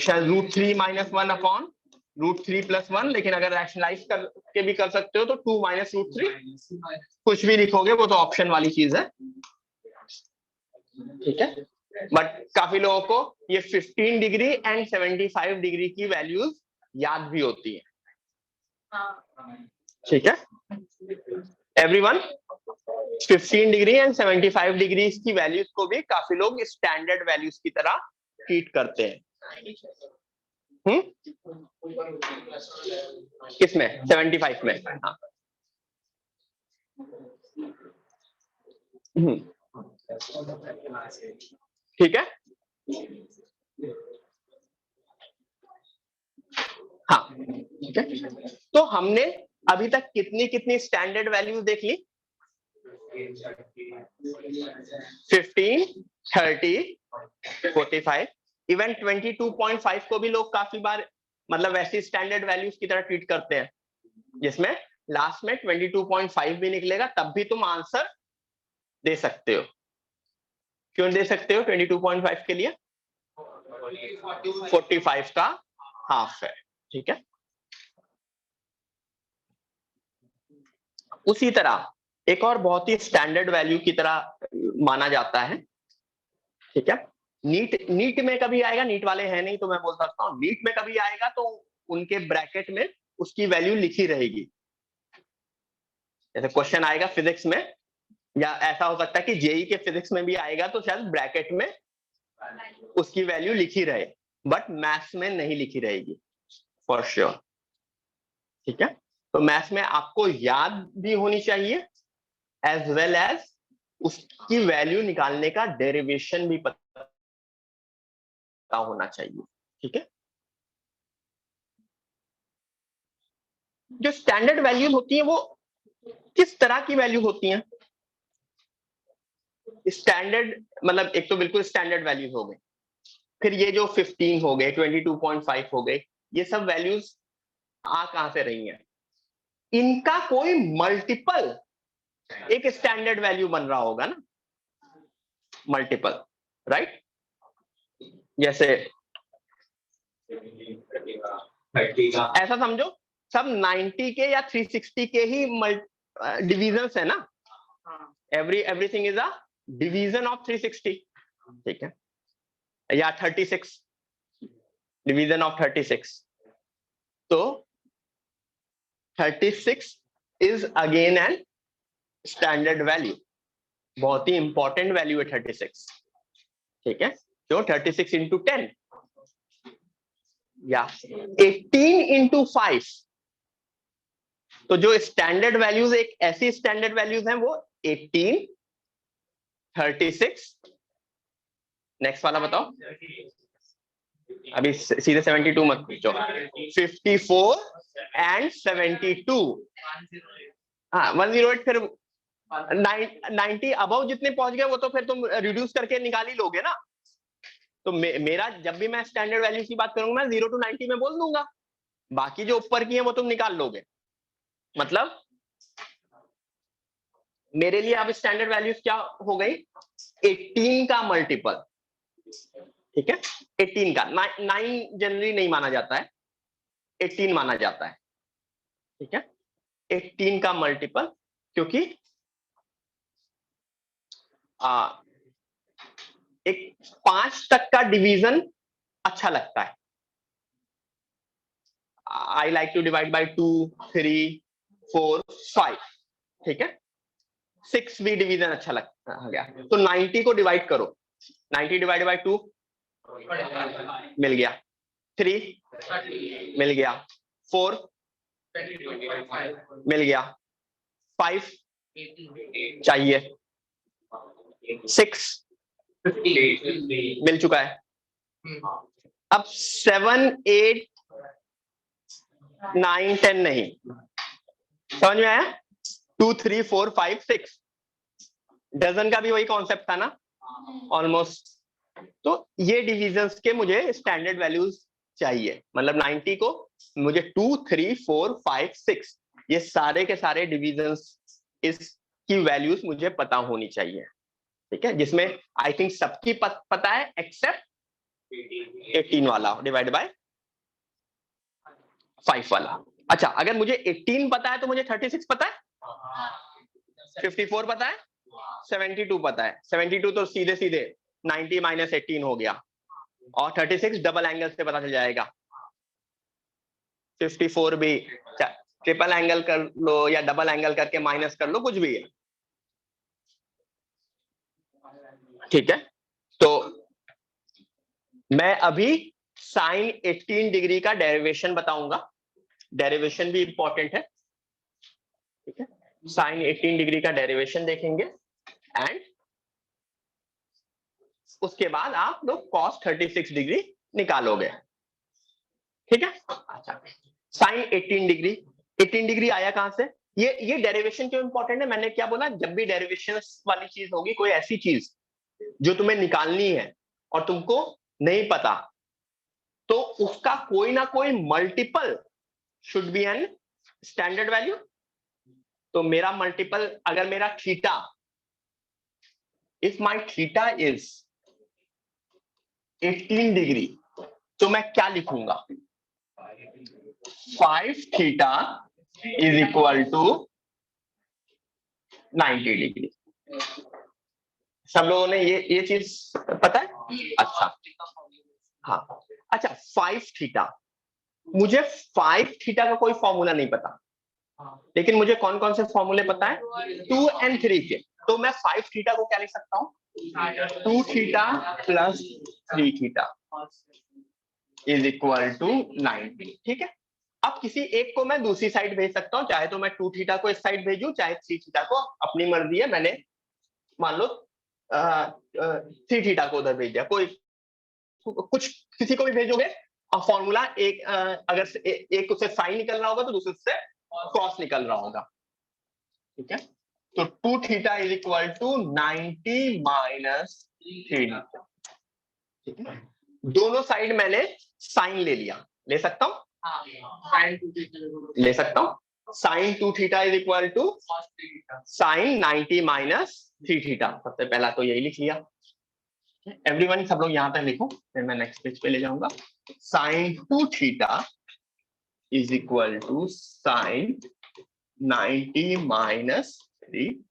शायद √3 माइनस 1 अपॉन √3 + 1, लेकिन अगर रैशनलाइज करके भी कर सकते हो तो 2 - √3, कुछ भी लिखोगे वो तो ऑप्शन वाली चीज है, ठीक है। बट काफी लोगों को ये 15 डिग्री एंड 75 डिग्री की वैल्यूज याद भी होती है, ठीक है। एवरीवन 15 डिग्री एंड 75 डिग्री की वैल्यूज को भी काफी लोग स्टैंडर्ड वैल्यूज की तरह ट्रीट करते हैं। किसमें? 75 में। हाँ। ठीक है। हाँ, ठीक है। तो हमने अभी तक कितनी कितनी स्टैंडर्ड वैल्यूज देख ली? 15, 30, 45, इवन 22.5 को भी लोग काफी बार मतलब वैसी स्टैंडर्ड वैल्यूज की तरह ट्रीट करते हैं, जिसमें लास्ट में 22.5 भी निकलेगा, तब भी तुम आंसर दे सकते हो। क्यों दे सकते हो 22.5 के लिए? 45 का हाफ है, ठीक है। उसी तरह एक और बहुत ही स्टैंडर्ड वैल्यू की तरह माना जाता है, ठीक है। नीट में कभी आएगा, नीट वाले हैं नहीं तो मैं बोल सकता हूँ, नीट में कभी आएगा तो उनके ब्रैकेट में उसकी वैल्यू लिखी रहेगी। जैसे क्वेश्चन आएगा फिजिक्स में, या ऐसा हो सकता है कि जेई के फिजिक्स में भी आएगा तो शायद ब्रैकेट में उसकी वैल्यू लिखी रहे, बट मैथ्स में नहीं लिखी रहेगी फॉर श्योर, ठीक है। तो मैथ्स में आपको याद भी होनी चाहिए एज वेल एज उसकी वैल्यू निकालने का डेरिवेशन भी पता होना चाहिए, ठीक है। जो स्टैंडर्ड वैल्यूज होती हैं वो किस तरह की वैल्यू होती हैं? स्टैंडर्ड मतलब एक तो बिल्कुल स्टैंडर्ड वैल्यूज हो गई, फिर ये जो 15 हो गए, 22.5 हो गए, ये सब वैल्यूज आ कहां से रही हैं? इनका कोई मल्टीपल एक स्टैंडर्ड वैल्यू बन रहा होगा ना, मल्टीपल, राइट। जैसे ऐसा समझो सब 90 के या 360 के ही डिविजन्स है ना, everything is a division of 360, ठीक है, या 36 डिवीजन ऑफ 36। तो 36 is again an standard value, बहुत ही इंपॉर्टेंट वैल्यू है 36, ठीक है। तो 36 इंटू 10 या 18 इंटू 5। तो जो स्टैंडर्ड वैल्यूज एक ऐसी स्टैंडर्ड वैल्यूज हैं वो 18, 36, नेक्स्ट वाला बताओ, अभी सीधे 72 मत पूछो, 54 एंड 72। हाँ 108, फिर 90 अबव जितने पहुंच गए वो तो फिर तुम रिड्यूस करके निकाल ही लोगे ना। तो मेरा जब भी मैं स्टैंडर्ड वैल्यू की बात करूंगा मैं 0 to 90 में बोल दूंगा, बाकी जो ऊपर की है वो तुम निकाल लोगे। मतलब मेरे लिए अब स्टैंडर्ड वैल्यूज क्या हो गई? 18 का मल्टीपल, ठीक है। 18 का 9 जनरली नहीं माना जाता है, 18 माना जाता है, ठीक है। 18 का मल्टीपल, क्योंकि एक 5 तक का डिवीजन अच्छा लगता है। I like to divide by 2, 3, 4, 5, ठीक है। 6 भी डिवीजन अच्छा लगता है गया, तो 90 को डिवाइड करो, 90 डिवाइड बाय 2 मिल गया, 3 मिल गया, 4 मिल गया, 5 चाहिए, 6 मिल चुका है। अब 7, 8, 9, 10 नहीं, समझ में आया? 2, 3, 4, 5, 6 डजन का भी वही कॉन्सेप्ट था ना ऑलमोस्ट। तो ये डिविजन्स के मुझे स्टैंडर्ड वैल्यूज चाहिए, मतलब 90 को मुझे 2, 3, 4, 5, 6 ये सारे के सारे डिविजन्स इसकी वैल्यूज मुझे पता होनी चाहिए, ठीक है। जिसमें आई थिंक सबकी पता है एक्सेप्ट 18 वाला डिवाइड बाय 5 वाला। अच्छा, अगर मुझे 18 पता है तो मुझे 36 पता है, 54 पता है, 72 पता है। 72 तो सीधे सीधे 90 माइनस 18 हो गया, और 36 डबल एंगल से पता चल जाएगा। 54 भी ट्रिपल एंगल कर लो या डबल एंगल करके माइनस कर लो, कुछ भी है। ठीक है, तो मैं अभी साइन 18 डिग्री का डेरिवेशन बताऊंगा। डेरिवेशन भी इंपॉर्टेंट है। ठीक है, साइन 18 डिग्री का डेरिवेशन देखेंगे, एंड उसके बाद आप लोग कॉस 36 डिग्री निकालोगे। ठीक है, अच्छा, साइन 18 डिग्री, 18 डिग्री आया कहां से? ये डेरिवेशन क्यों इंपॉर्टेंट है? मैंने क्या बोला, जब भी डेरिवेशन वाली चीज होगी, कोई ऐसी चीज जो तुम्हें निकालनी है और तुमको नहीं पता, तो उसका कोई ना कोई multiple should be an standard value. तो मेरा मल्टीपल, अगर मेरा theta, if my theta is 18 degree, तो मैं क्या लिखूंगा? 5 theta is equal to 90 degree. सब लोगों ने ये चीज पता है? अच्छा, हाँ, अच्छा, 5 थीटा, मुझे 5 थीटा का कोई फॉर्मूला नहीं पता, लेकिन मुझे कौन कौन से फॉर्मूले पता है? 2 and 3 के। तो मैं 5 थीटा को क्या लिख सकता हूँ? 2 theta plus 3 theta is equal to 90। ठीक है, अब किसी एक को मैं दूसरी साइड भेज सकता हूँ, चाहे तो मैं 2 थीटा को इस साइड भेजूं, चाहे 3 थीटा को, अपनी मर्जी है। मैंने मान लो 3 थीटा को उधर भेज दिया, कोई कुछ किसी को भी भेजोगे, और फॉर्मूला एक, अगर एक उससे साइन निकल रहा होगा तो दूसरे से कॉस निकल रहा होगा। ठीक है, तो 2 theta is equal to 90 minus 3। ठीक है, दोनों साइड मैंने साइन ले लिया, ले सकता हूं, ले सकता हूं। Sine 2 theta is equal to sine 90 minus 3 theta. सबसे पहला तो यही लिख लिया। एवरीवन, सब लोग यहां तक लिखो, फिर मैं नेक्स्ट पेज पे ले जाऊंगा। Sine 2 theta is equal to sine 90 minus 3।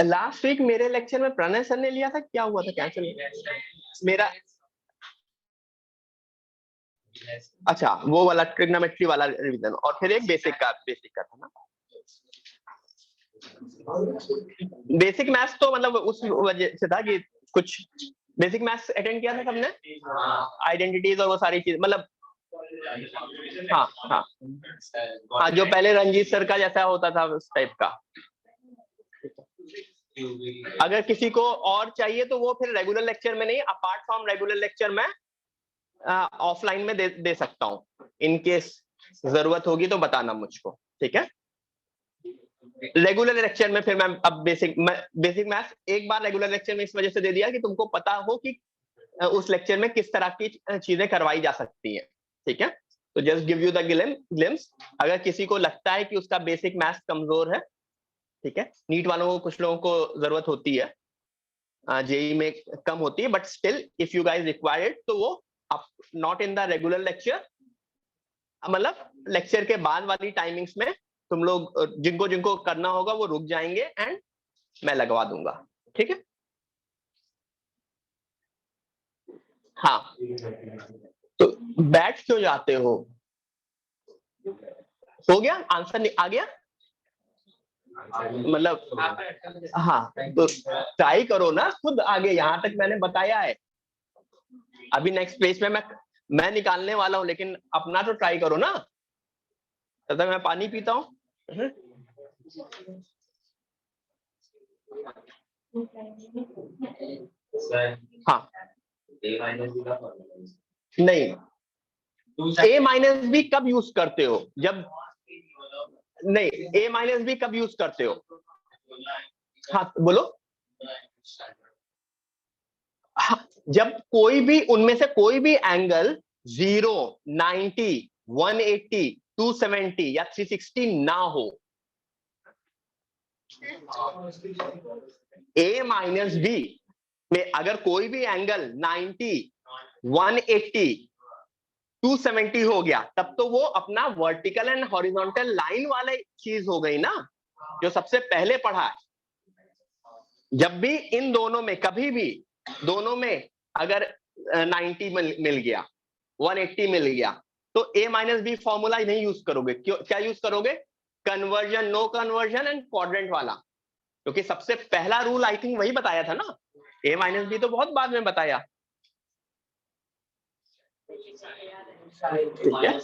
Last week मेरे लेक्चर में प्रणय सर ने लिया था, क्या हुआ था? कैंसिल मेरा? अच्छा, वो वाला ट्रिग्नोमेट्री वाला रिवीजन, और फिर एक बेसिक का था ना। बेसिक मैथ्स तो मतलब उस वजह से था कि कुछ बेसिक मैथ्स अटेंड किया था सबने, आइडेंटिटीज और वो सारी चीज, मतलब हाँ हाँ हाँ, जो पहले रंजीत सर का जैसा होता था उस टाइप का। अगर किसी को और चाहिए तो वो फिर रेगुलर लेक्चर में नहीं, अपार्ट फ्रॉम रेगुलर लेक्चर में ऑफलाइन में दे सकता हूँ। इन केस जरूरत होगी तो बताना मुझको, ठीक है? रेगुलर लेक्चर में फिर मैं अब बेसिक मैथ्स एक बार रेगुलर लेक्चर में इस वजह से दे दिया कि तुमको पता हो कि उस लेक्चर में किस तरह की चीजें करवाई जा सकती हैं। ठीक है, तो just give you the glimpse. अगर किसी को लगता है कि उसका बेसिक मैथ्स कमजोर है, ठीक है, नीट वालों को, कुछ लोगों को जरूरत होती है, जेई में कम होती है, but still if you guys required, तो वो not in the regular lecture, मतलब लेक्चर के बाद वाली टाइमिंग्स में तुम लोग जिनको जिनको करना होगा वो रुक जाएंगे एंड मैं लगवा दूंगा। ठीक है, हाँ, तो बैठ क्यों जाते हो? हो गया आंसर? आ गया? मतलब हाँ, तो ट्राई करो ना खुद आगे, यहां तक मैंने बताया है। अभी नेक्स्ट पेज में मैं निकालने वाला हूं, लेकिन अपना तो ट्राई करो ना। तब तक मैं पानी पीता हूँ। हाँ, नहीं, a माइनस बी कब यूज करते हो? जब नहीं, a माइनस बी कब यूज करते हो? हाँ बोलो। हाँ, जब कोई भी उनमें से कोई भी एंगल 0, 90, 180, 270 या 360 ना हो, a माइनस बी में अगर कोई भी एंगल 90, 180, 270 हो गया, तब तो वो अपना वर्टिकल एंड हॉरिजॉन्टल लाइन वाला चीज हो गई ना, जो सबसे पहले पढ़ा है। जब भी इन दोनों में कभी भी दोनों में अगर 90 मिल गया, 180 मिल गया, तो a माइनस बी फॉर्मूला नहीं यूज करोगे। क्यों? क्या यूज करोगे? Conversion, no conversion and quadrant वाला, क्योंकि सबसे पहला रूल आई थिंक वही बताया था ना। a माइनस बी तो बहुत बाद में बताया। ठीक है,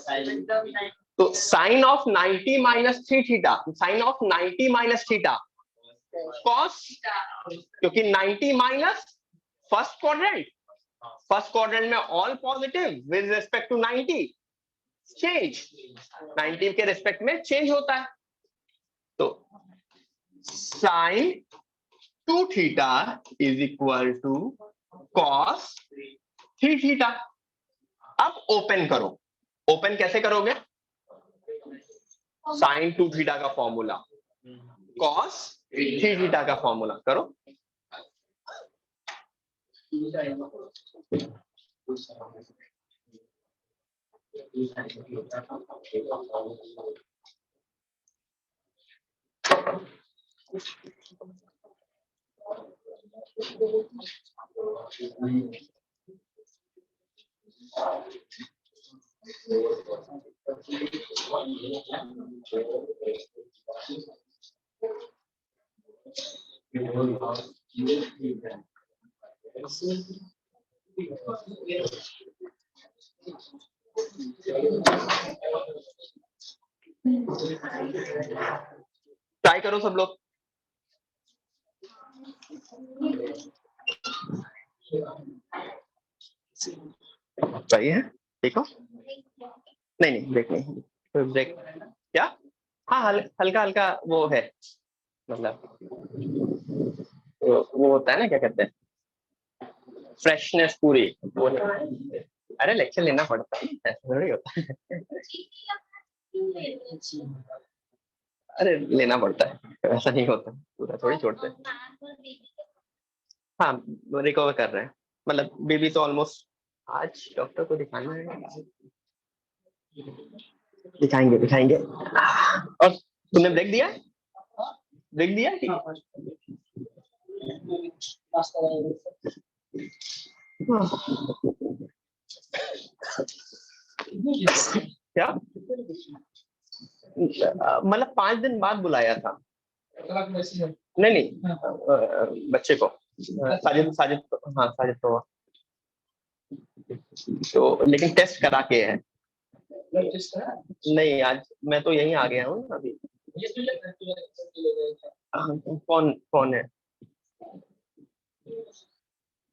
तो sine of 90 minus 3 theta, sine of 90 minus theta cos, क्योंकि 90 माइनस फर्स्ट क्वाड्रेंट में all positive with respect to 90, change 90 के रिस्पेक्ट में चेंज होता है, तो sine 2 theta is equal to cos 3 theta. अब ओपन करो, ओपन कैसे करोगे? साइन 2 थीटा का फॉर्मूला, कॉस 3 थीटा का फॉर्मूला करो। ट्राई करो सब लोग। सही है, ठीक हो? नहीं ब्रेक नहीं, ब्रेक क्या? हाँ हल्का हल्का वो है, मतलब वो होता है ना, क्या कहते हैं, फ्रेशनेस पूरी वो नहीं। अरे लेक्चर लेना पड़ता है, ऐसा थोड़ी होता है। अरे लेना पड़ता है, ऐसा नहीं होता, पूरा थोड़ी छोड़ते हैं। हाँ रिकवर कर रहे हैं, मतलब बेबी तो ऑलमोस्ट, आज डॉक्टर को दिखाना है, दिखाएंगे। और तुमने ब्रेक दिया? ब्रेक दिया कि क्या? मतलब 5 दिन बाद बुलाया था। नहीं बच्चे को, साजिद हाँ साजिद को, तो लेकिन टेस्ट करा के है। नहीं आज मैं तो यहीं आ गया हूँ अभी। कौन है?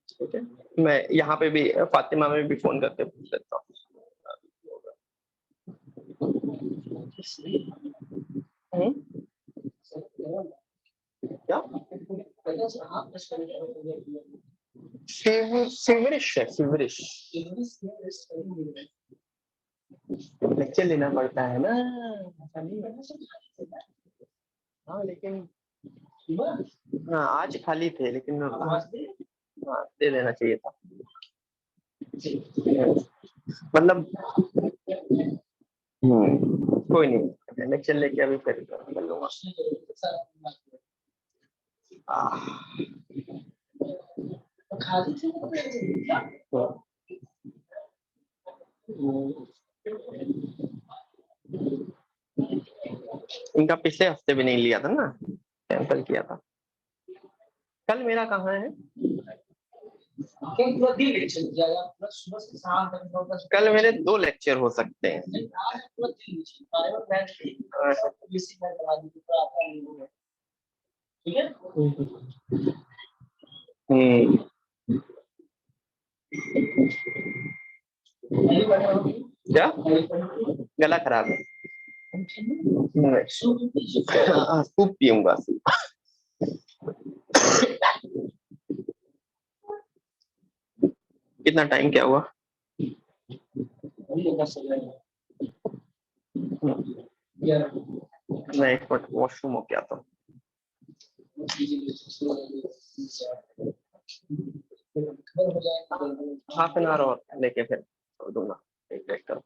ठीक है, मैं यहाँ पे भी फातिमा में भी फोन करके पूछ लेता हूँ। क्या फीवरिश है? फीवरिश लेक्चर लेना पड़ता है ना, हाँ लेकिन हाँ आज खाली थे, लेकिन हाँ दे देना चाहिए था, मतलब कोई नहीं, लेक्चर लेके अभी फिर कर लूंगा। इनका पिछले हफ्ते भी नहीं लिया था ना, कैंसिल किया था। कल मेरा कहाँ है? कल मेरे 2 लेक्चर हो सकते हैं। क्या? गला खराब है? सूप पीऊंगा सूप। कितना टाइम क्या हुआ? मैं एक मिनट वॉशरूम हो गया तो हाफ एन आवर और लेके फिर छोड़ दूंगा एक ब्रेक करो।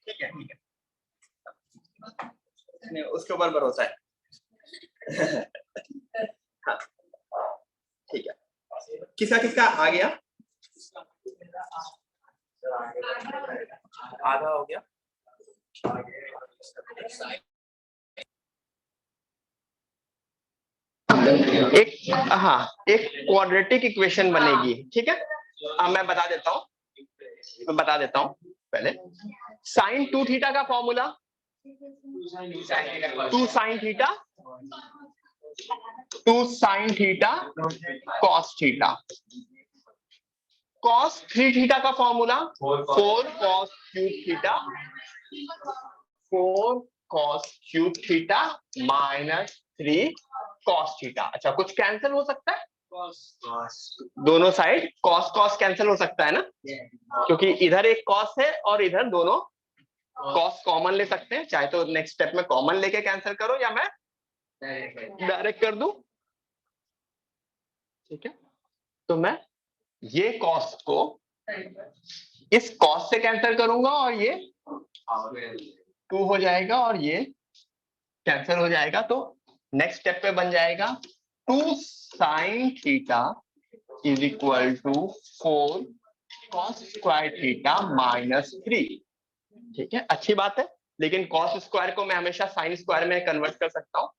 ठीक है नहीं, उसके ऊपर भरोसा है। हाँ ठीक है, किसका किसका आ गया? आधा हो गया। एक एक क्वाड्रेटिक इक्वेशन बनेगी, ठीक है। मैं बता देता हूँ पहले। साइन 2 थीटा का formula 2 sine theta 2 sin theta cos theta. cos 3 theta का formula 4 cos cube theta, 4 cos cube theta minus 3 cos theta. अच्छा, कुछ कैंसिल हो सकता है? दोनों साइड cos cos कैंसिल हो सकता है ना, क्योंकि इधर एक cos है और इधर दोनों cos कॉमन ले सकते हैं। चाहे तो नेक्स्ट स्टेप में कॉमन लेके कैंसिल करो या मैं डायरेक्ट कर दूं। ठीक है, तो मैं ये cos को इस cos से कैंसिल करूंगा और ये 2 हो जाएगा और ये कैंसिल हो जाएगा। तो नेक्स्ट स्टेप पे बन जाएगा 2 sin theta is equal to 4 cos square theta minus 3। ठीक है, अच्छी बात है, लेकिन cos स्क्वायर को मैं हमेशा sin स्क्वायर में कन्वर्ट कर सकता हूँ।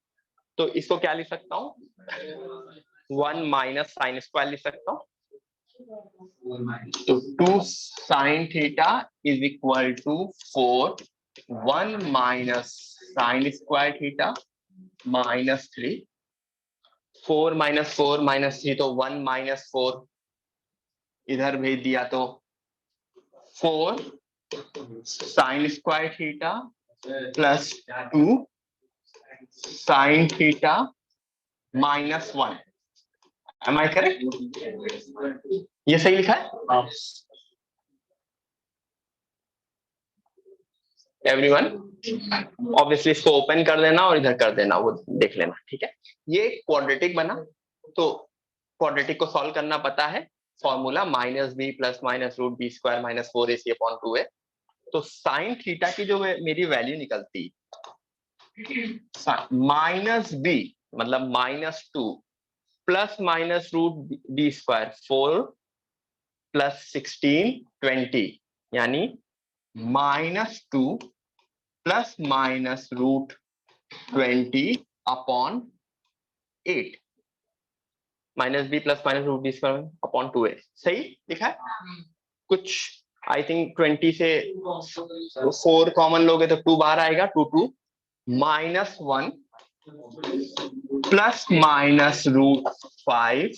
तो इसको क्या लिख सकता हूँ? 1 माइनस साइन स्क्वायर लिख सकता हूँ। तो 2 sin theta is equal to 4 1 minus sine square theta minus 3। 4 minus 4 minus 3 तो 1 माइनस 4 इधर भेज दिया तो 4 sine square theta plus 2 sine theta minus 1। Am I correct? ये सही लिखा है एवरीवन? ऑब्वियसली इसको ओपन कर देना और इधर कर देना, वो देख लेना। ठीक है, ये क्वाड्रेटिक बना। तो क्वाड्रेटिक को सॉल्व करना पता है, formula minus B plus minus root B square minus 4ac upon 2 है। तो साइन थीटा की जो मेरी वैल्यू निकलती माइनस बी मतलब minus 2 plus minus root B square 4 plus 16 20 यानी -2 plus minus root 20 upon 8 minus B plus minus root B square upon 2a। सही लिखा है? कुछ आई थिंक 20 से 4 कॉमन लोगे तो 2 बाहर आएगा, 2 2 -1 प्लस माइनस रूट 5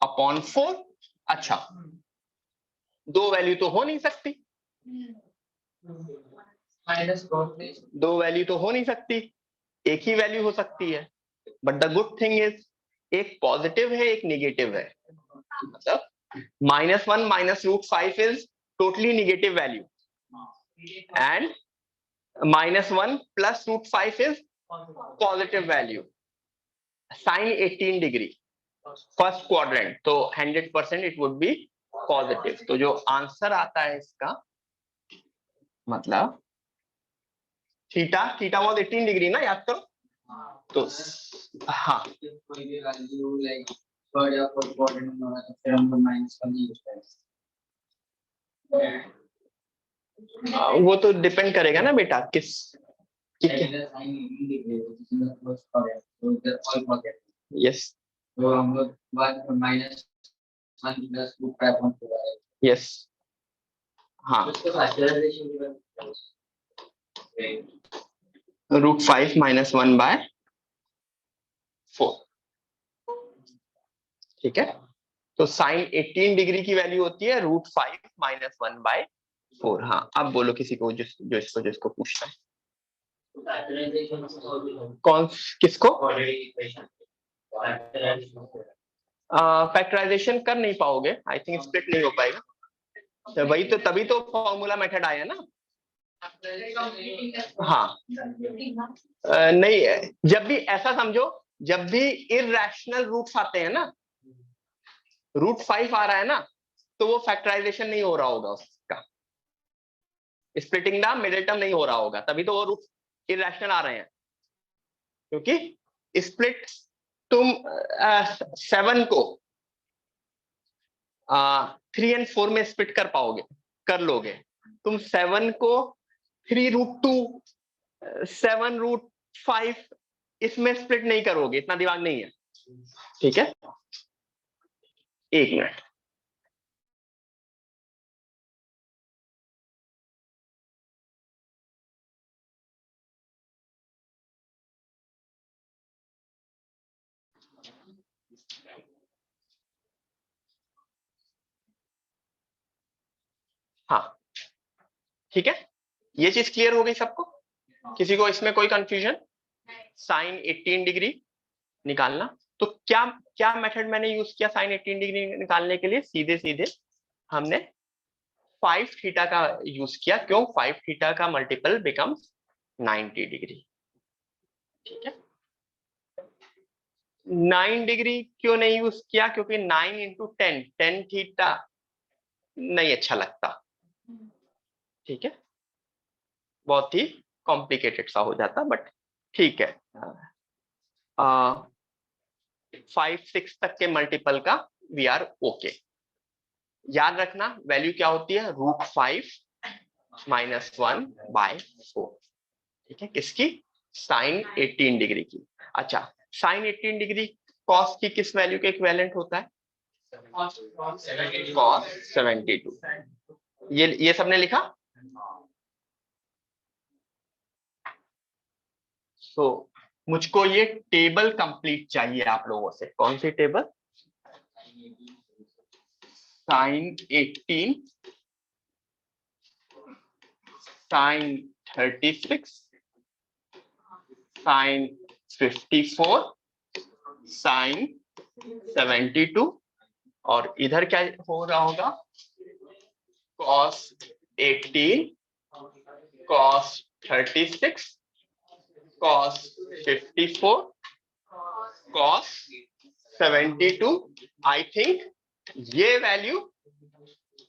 अपॉन 4। अच्छा, दो वैल्यू तो हो नहीं सकती, दो वैल्यू तो हो नहीं सकती, एक ही वैल्यू हो सकती है। But the good thing is एक पॉजिटिव है एक निगेटिव है। मतलब -1 minus root 5 is totally negative value and -1 plus root 5 is positive value. Sine 18 degree first quadrant, तो 100% इट वुड बी पॉजिटिव। तो जो आंसर आता है इसका मतलब थीटा थीटा वाज 18 डिग्री ना, याद करो। तो हाँ, वो तो डिपेंड करेगा ना बेटा किस यस यस हाँ, रूट 5 माइनस 1 बाय 4। ठीक है, तो साइन 18 डिग्री की वैल्यू होती है रूट 5 माइनस 1 बाय 4। हाँ, अब बोलो किसी को जिसको पूछना है। कौन किसको? फैक्टराइजेशन कर नहीं पाओगे, आई थिंक स्प्लिट नहीं हो पाएगा। तो वही तो, तभी तो फॉर्मूला मेथड आया ना। हाँ, नहीं, जब भी ऐसा समझो, जब भी इरैशनल रूट्स आते हैं ना, रूट 5 आ रहा है ना, तो वो फैक्टराइजेशन नहीं हो रहा होगा, उसका स्प्लिटिंग द मिडिल टर्म नहीं हो रहा होगा, तभी तो वो रूट इरैशनल आ रहे हैं। क्योंकि स्प्लिट तुम 7 को 3 और 4 में स्प्लिट कर पाओगे, कर लोगे। तुम 7 को 3√2 7√5 इसमें स्प्लिट नहीं करोगे, इतना दिमाग नहीं है। ठीक है, एक मिनट। हाँ ठीक है, ये चीज क्लियर हो गई सबको? किसी को इसमें कोई कंफ्यूजन? साइन 18 डिग्री निकालना, तो क्या क्या मेथड मैंने यूज किया साइन 18 डिग्री निकालने के लिए? सीधे सीधे हमने 5 थीटा का यूज किया। क्यों? 5 थीटा का मल्टीपल बिकम्स 90 डिग्री। ठीक है, 9 डिग्री क्यों नहीं यूज किया? क्योंकि 9 इंटू 10, 10 थीटा नहीं अच्छा लगता। ठीक है, बहुत ही कॉम्प्लिकेटेड सा हो जाता, बट ठीक है। 5 6 तक के मल्टीपल का वी आर ओके। याद रखना वैल्यू क्या होती है? √5 -1/4। ठीक है, किसकी? साइन 18 डिग्री की। अच्छा, साइन 18 डिग्री कॉस की किस वैल्यू के इक्विवेलेंट होता है? कॉस 72। ये सबने लिखा? तो मुझको ये टेबल कंप्लीट चाहिए आप लोगों से। कौन सी table? Sine 18, sine 36, sine 54, sine 72, और इधर क्या हो रहा होगा? Cos 18, cos 36, cos 54, cos 72। I think ये वैल्यू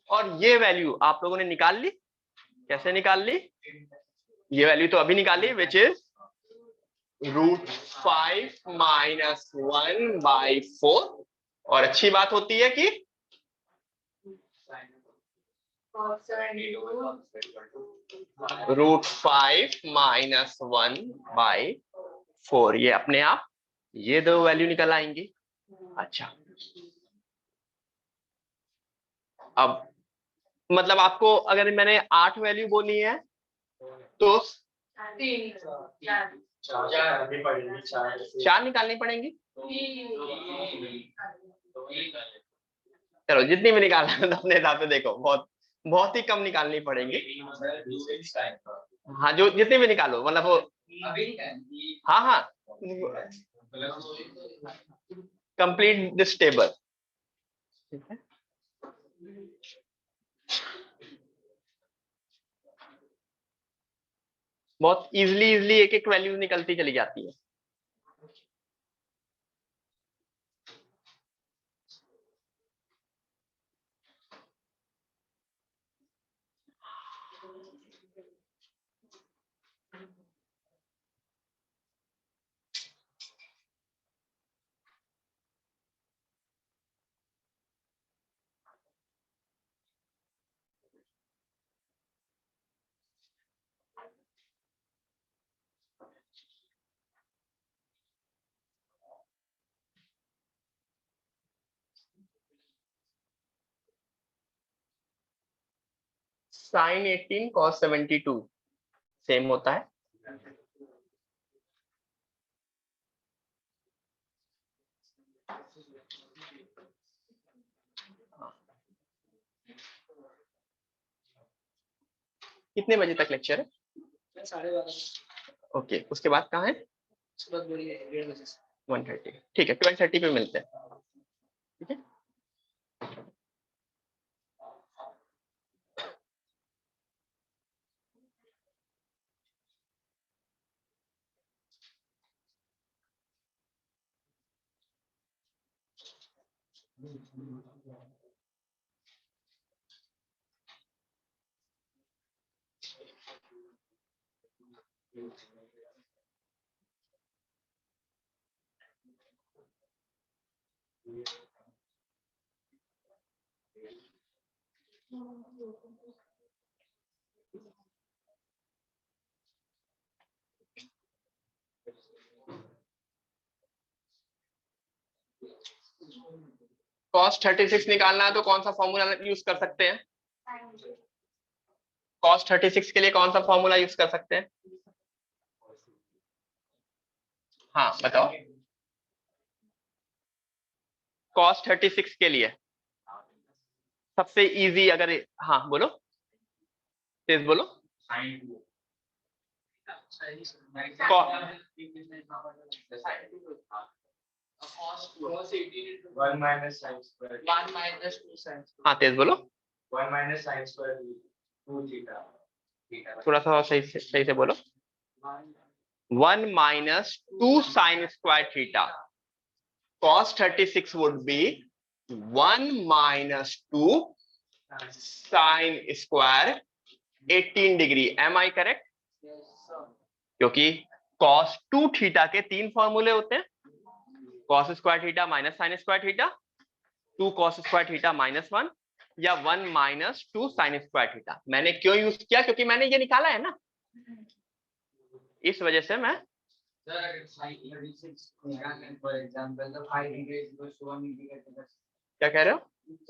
और ये वैल्यू आप लोगों ने निकाल ली। कैसे निकाल ली? ये वैल्यू तो अभी निकाली, विच इज √5 -1/4। और अच्छी बात होती है कि √5 -1/4 ये अपने आप ये दो वैल्यू निकल आएंगी। अच्छा, अब मतलब आपको अगर मैंने 8 वैल्यू बोली है तो 4 निकालनी पड़ेंगी। चलो जितनी भी निकालना है अपने हिसाब से देखो, बहुत बहुत ही कम निकालनी पड़ेंगी। हाँ, जो जितनी भी निकालो, मतलब वो हाँ हाँ, कंप्लीट दिस टेबल। ठीक है, बहुत इजीली एक एक वैल्यू निकलती चली जाती है। साइन 18 कॉस 72 सेम होता है। कितने बजे तक लेक्चर है? 12:30। ओके, उसके बाद कहाँ है? 1:30। ठीक है, 12:30 पे मिलते हैं। ठीक है, cos 36 निकालना है तो कौन सा फॉर्मूला यूज कर सकते हैं? cos 36 के लिए कौन सा फॉर्मूला यूज कर सकते हैं? हाँ बताओ। cos 36 के लिए सबसे इजी, अगर हाँ बोलो, तेज बोलो। One minus sin square. 1 minus 2 sin square. हाँ तेज बोलो, 1 minus sin square 2 theta. थोड़ा सा सही से बोलो। 1 minus 2 sin square theta. Cos 36 would be 1 minus 2 sin square 18 degree. Am I correct? क्योंकि cos 2 थीटा के 3 फॉर्मूले होते हैं, cos square theta minus sin square theta, 2 cos square theta minus 1, या 1 माइनस 2 sin स्क्वायर थीटा। मैंने क्यों use किया? क्योंकि मैंने ये निकाला है ना, इस वजह से मैं For example, the 5 theta is equal to 1 meter. क्या कह रहे हो?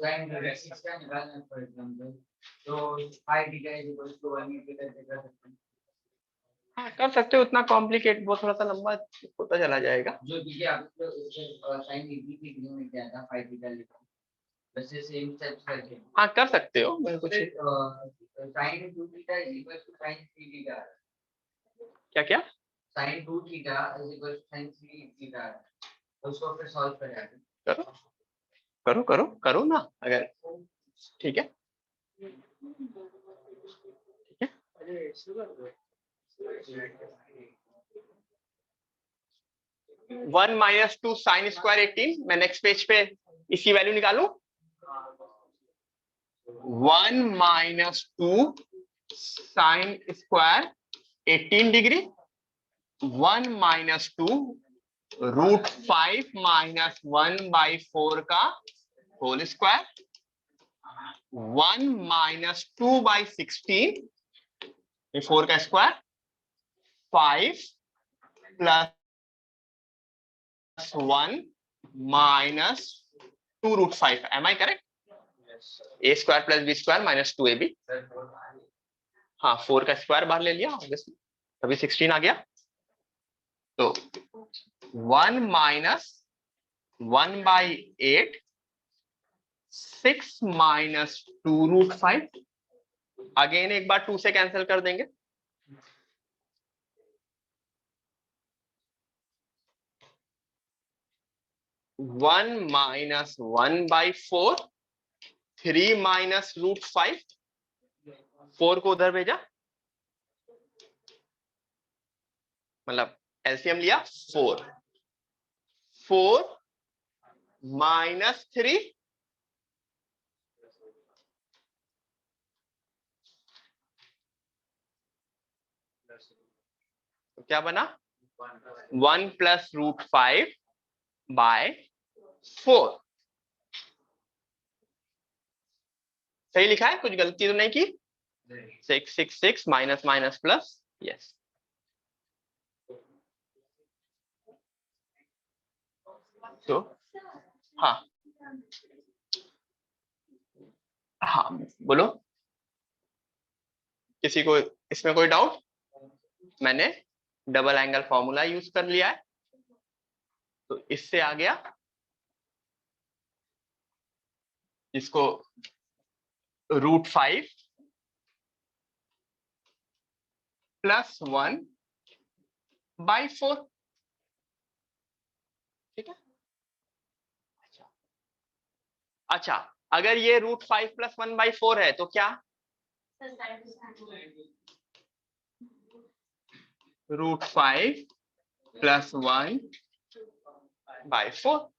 Sin 36 का निकालना है, for example. So 5 theta is equal to 1 meter. हाँ कर सकते हो, उतना कॉम्प्लिकेट वो थोड़ा सा लंबा होता चला जाएगा। जो देखिए आपको sin 80 डिग्री में क्या था 5 थीटा लिखा, वैसे सेम स्टेप्स करके हाँ कर सकते हो, मैं कुछ sin 2 theta is equal to sin 3 theta. क्या क्या sin 2 theta is equal to sin 3 theta, उसको फिर सॉल्व करें। करो करो करो करो ना, अगर ठीक है। 1 माइनस 2 साइन स्क्वायर 18, मैं नेक्स्ट पेज पे इसकी वैल्यू निकालू। 1 minus 2 sine square 18 degree, 1 minus 2 root 5 minus 1/4 का होल स्क्वायर, 1 माइनस 2/16 4 का square, 5 plus 1 minus 2 root 5। Am I correct? A square plus b square minus 2ab। हाँ 4 का स्क्वायर बाहर ले लिया ऑब्वियसली, अभी 16 आ गया। तो 1 माइनस 1/8, 6 माइनस 2 रूट 5। अगेन एक बार 2 से कैंसिल कर देंगे, वन माइनस 1/4, 3 माइनस रूट 5, 4 को उधर भेजा, मतलब एलसीएम लिया 4, 4 माइनस 3, तो क्या बना 1 प्लस रूट 5/4। सही लिखा है, कुछ गलती तो नहीं की? 6 6 6 माइनस माइनस प्लस, यस। तो हाँ हाँ बोलो, किसी को इसमें कोई डाउट? मैंने डबल एंगल फॉर्मूला यूज कर लिया है, तो इससे आ गया, इसको रूट 5 प्लस 1/4, ठीक है। अच्छा अगर ये रूट 5 प्लस 1/4 है तो क्या रूट 5 प्लस 1/4।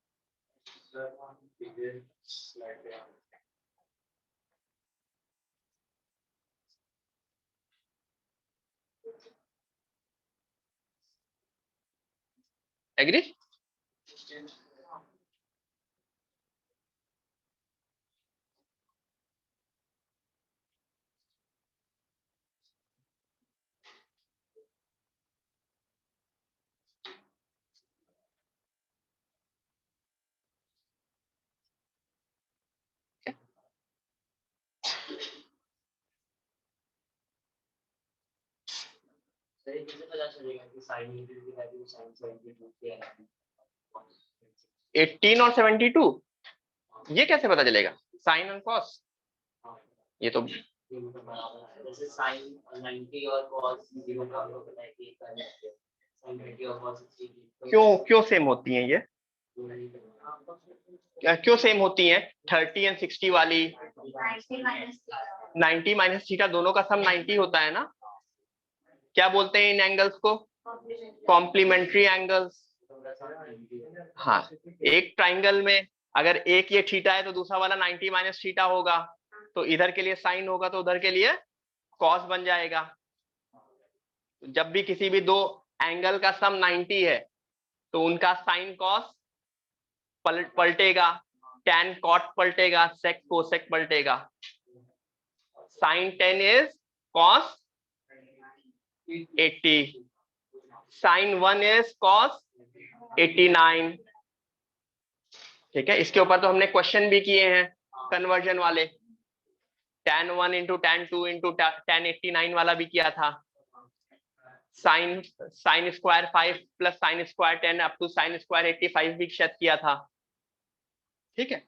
एग्री? सही कैसे पता चलेगा कि sin की वैल्यू sin 72 क्या है? 18 और 72 ये कैसे पता चलेगा? साइन और कॉस, ये तो जैसे sin 90 और cos 0 का आपको पता है कि sin 90 और cos 60 क्यों सेम होती हैं ये? क्यों सेम होती हैं? 30 एंड 60 वाली 90 माइनस थीटा दोनों का सम 90 होता है ना? क्या बोलते हैं इन एंगल्स को? Complementary angles. हाँ, एक ट्राइंगल में अगर एक ये थीटा है तो दूसरा वाला 90 माइनस थीटा होगा, तो इधर के लिए साइन होगा तो उधर के लिए कॉस बन जाएगा। जब भी किसी भी दो एंगल का सम 90 है तो उनका साइन कॉस पलटेगा, tan कॉट पलटेगा, sec कोसेक पलटेगा। Sine 10 is cos 80, sine 1 is cos 89। ठीक है, इसके ऊपर तो हमने क्वेश्चन भी किए हैं कन्वर्जन वाले, tan 1 into tan 2 into tan 89 वाला भी किया था। Sine square 5 plus sine square 10 up to sine square 85 भी शायद किया था। ठीक है,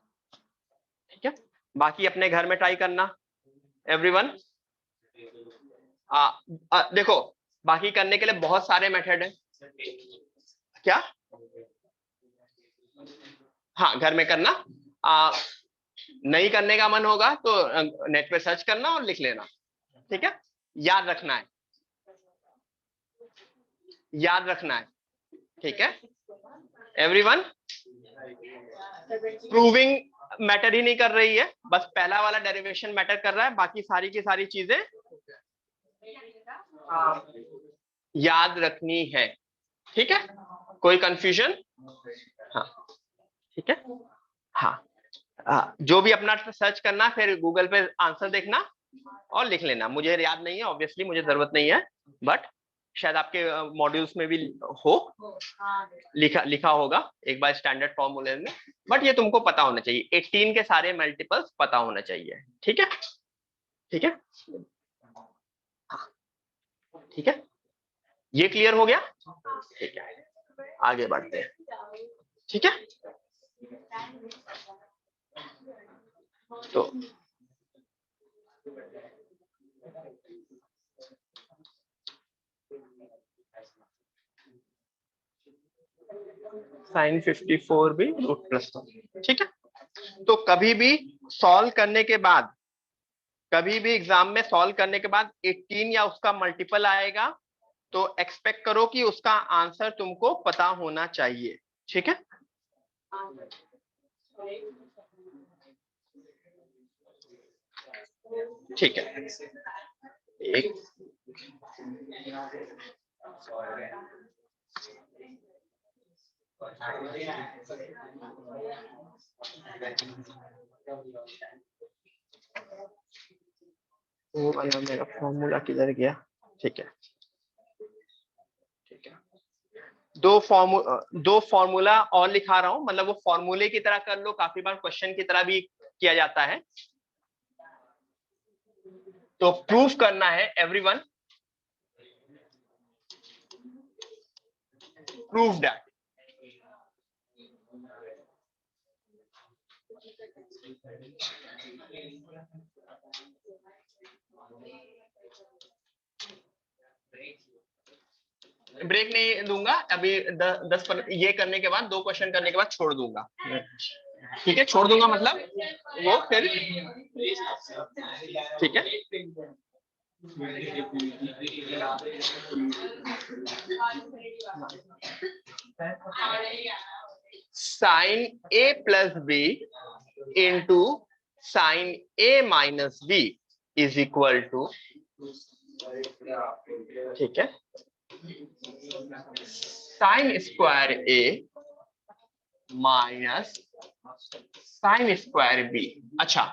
ठीक है, बाकी अपने घर में ट्राई करना एवरीवन। देखो, बाकी करने के लिए बहुत सारे मेथड हैं। क्या? हाँ, घर में करना। नहीं करने का मन होगा तो नेट पे सर्च करना और लिख लेना। ठीक है, याद रखना है, याद रखना है। ठीक है एवरीवन, प्रूविंग मैटर ही नहीं कर रही है, बस पहला वाला डेरिवेशन मैटर कर रहा है, बाकी सारी की सारी चीजें याद रखनी है। ठीक है, कोई कंफ्यूजन? हाँ, ठीक है। हाँ, जो भी अपना सर्च करना, फिर गूगल पे आंसर देखना और लिख लेना। मुझे याद नहीं है, ऑब्वियसली मुझे जरूरत नहीं है, बट शायद आपके मॉड्यूल्स में भी हो लिखा होगा एक बार स्टैंडर्ड फॉर्मूले में, बट ये तुमको पता होना चाहिए। 18 के सारे मल्टीपल्स पता होना चाहिए। ठीक है, ठीक है, ठीक है, ये क्लियर हो गया? ठीक है, आगे बढ़ते हैं। ठीक है, तो साइन 54 भी रूट प्लस। ठीक है, तो कभी भी सॉल्व करने के बाद, कभी भी एग्जाम में सॉल्व करने के बाद 18 या उसका मल्टीपल आएगा तो एक्सपेक्ट करो कि उसका आंसर तुमको पता होना चाहिए। ठीक है, ठीक है, एक वो वाला मेरा फॉर्मूला किधर गया? ठीक है, ठीक है, दो फॉर्मूला और लिखा रहा हूं, मतलब वो फॉर्मूले की तरह कर लो, काफी बार क्वेश्चन की तरह भी किया जाता है। तो प्रूफ करना है एवरीवन, प्रूफ दैट ब्रेक नहीं दूंगा अभी, 10 ये करने के बाद, 2 क्वेश्चन करने के बाद छोड़ दूंगा। ठीक है, छोड़ दूंगा मतलब वो फिर, ठीक है, sine A plus B into sine A minus b is equal to, ठीक है, साइन स्क्वायर ए माइनस साइन स्क्वायर बी। अच्छा,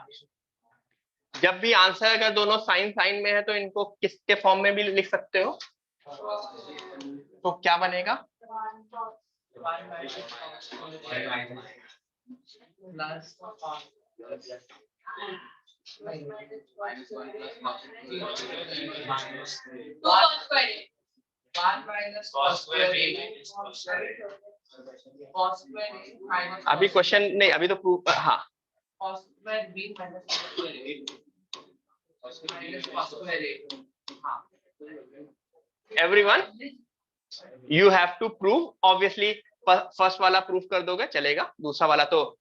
जब भी आंसर अगर दोनों साइन साइन में है तो इनको किसके फॉर्म में भी लिख सकते हो? तो क्या बनेगा? अभी क्वेश्चन नहीं, अभी तो प्रूफ। हाँ, cos square b minus cos square a minus cos square a. हाँ. Everyone, you have to prove. Obviously, first वाला प्रूफ कर दोगे चलेगा, दूसरा वाला तो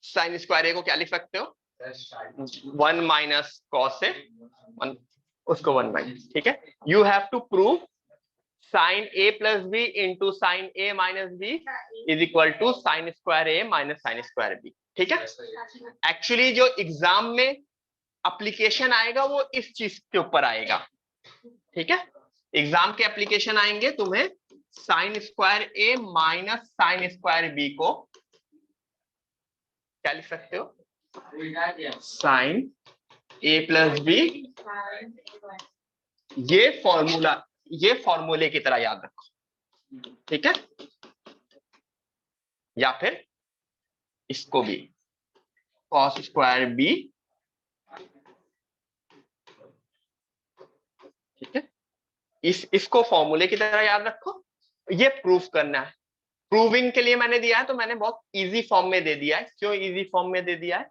साइन स्क्वायर ए को क्या लिख सकते हो, 1 माइनस कॉस से 1, उसको 1 माइनस, ठीक है. You have to prove sine A plus B into sine A minus b is equal to sine square A minus sine square b, ठीक है. एक्चुअली जो एग्जाम में एप्लीकेशन आएगा वो इस चीज के ऊपर आएगा, ठीक है. एग्जाम के एप्लीकेशन आएंगे, तुम्हें साइन स्क्वायर ए माइनस साइन स्क्वायर बी को क्या लिख सकते हो, साइन ए प्लस बी. ये फॉर्मूले की तरह याद रखो, ठीक है. या फिर इसको भी कॉस स्क्वायर बी, ठीक है. इसको फॉर्मूले की तरह याद रखो. ये प्रूफ करना है. प्रूविंग के लिए मैंने दिया है तो मैंने बहुत इजी फॉर्म में दे दिया है. क्यों इजी फॉर्म में दे दिया है,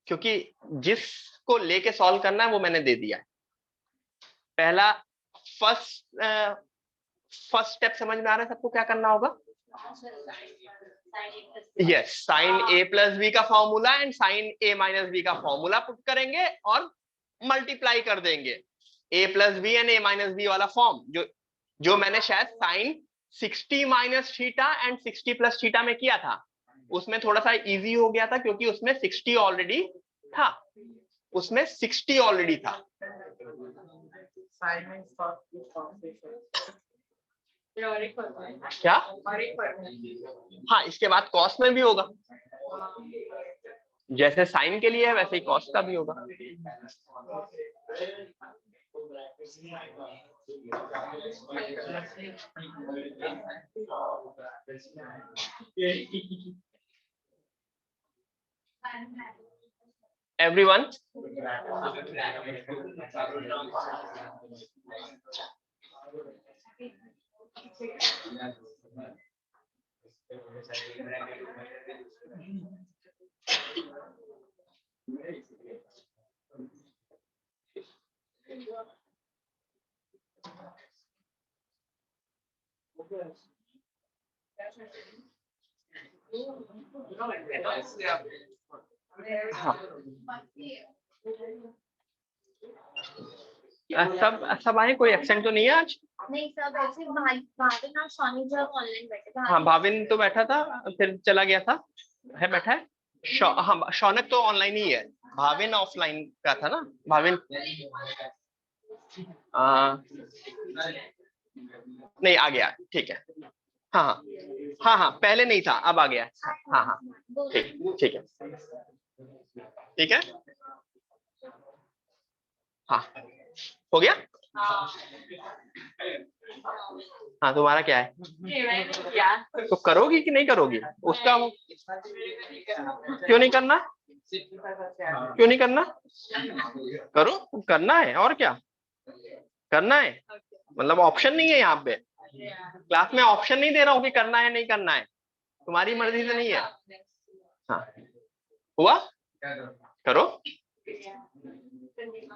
क्योंकि जिसको लेके सॉल्व करना है वो मैंने दे दिया है. पहला फर्स्ट स्टेप समझ में आ रहा है सबको, क्या करना होगा. यस, साइन ए प्लस बी का formula and sine A minus B का फॉर्मूला पुट करेंगे और मल्टीप्लाई कर देंगे A plus B and A minus B वाला फॉर्म, जो मैंने शायद sine 60 minus theta and 60 plus theta में किया था. उसमें थोड़ा सा इजी हो गया था क्योंकि उसमें 60 ऑलरेडी था, उसमें 60 ऑलरेडी था. क्या, हाँ, इसके बाद कॉस में भी होगा. जैसे साइन के लिए है वैसे ही कॉस का भी होगा. Everyone, हाँ, सब आए, कोई एक्सेंट तो नहीं है आज. नहीं सब ऐसे भाविन और सोनी जो ऑनलाइन बैठे थे. हाँ, भाविन तो बैठा था फिर चला गया था, है बैठा है. हाँ, शौनक तो ऑनलाइन ही है, भाविन ऑफलाइन का था ना. भाविन नहीं आ गया, ठीक है. हाँ हाँ हाँ हाँ, पहले नहीं था अब आ गया. हाँ हाँ, ठीक ठीक है, ठीक है. हाँ, हो गया. हाँ, तुम्हारा क्या है, तो करोगी कि नहीं करोगी उसका, क्यों नहीं करना, क्यों नहीं करना, करो, करना है. और क्या करना है, मतलब ऑप्शन नहीं है यहाँ पे. क्लास में ऑप्शन नहीं दे रहा हूँ कि करना है नहीं करना है, तुम्हारी मर्जी से नहीं है. हाँ, हुआ, करो,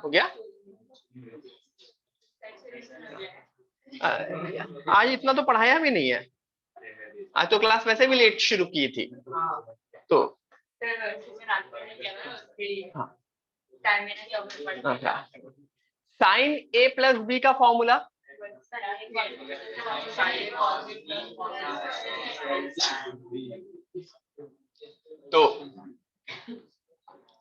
हो गया. आज इतना तो पढ़ाया भी नहीं है. आज तो क्लास वैसे भी लेट शुरू की थी, तो साइन ए प्लस बी का फॉर्मूला तो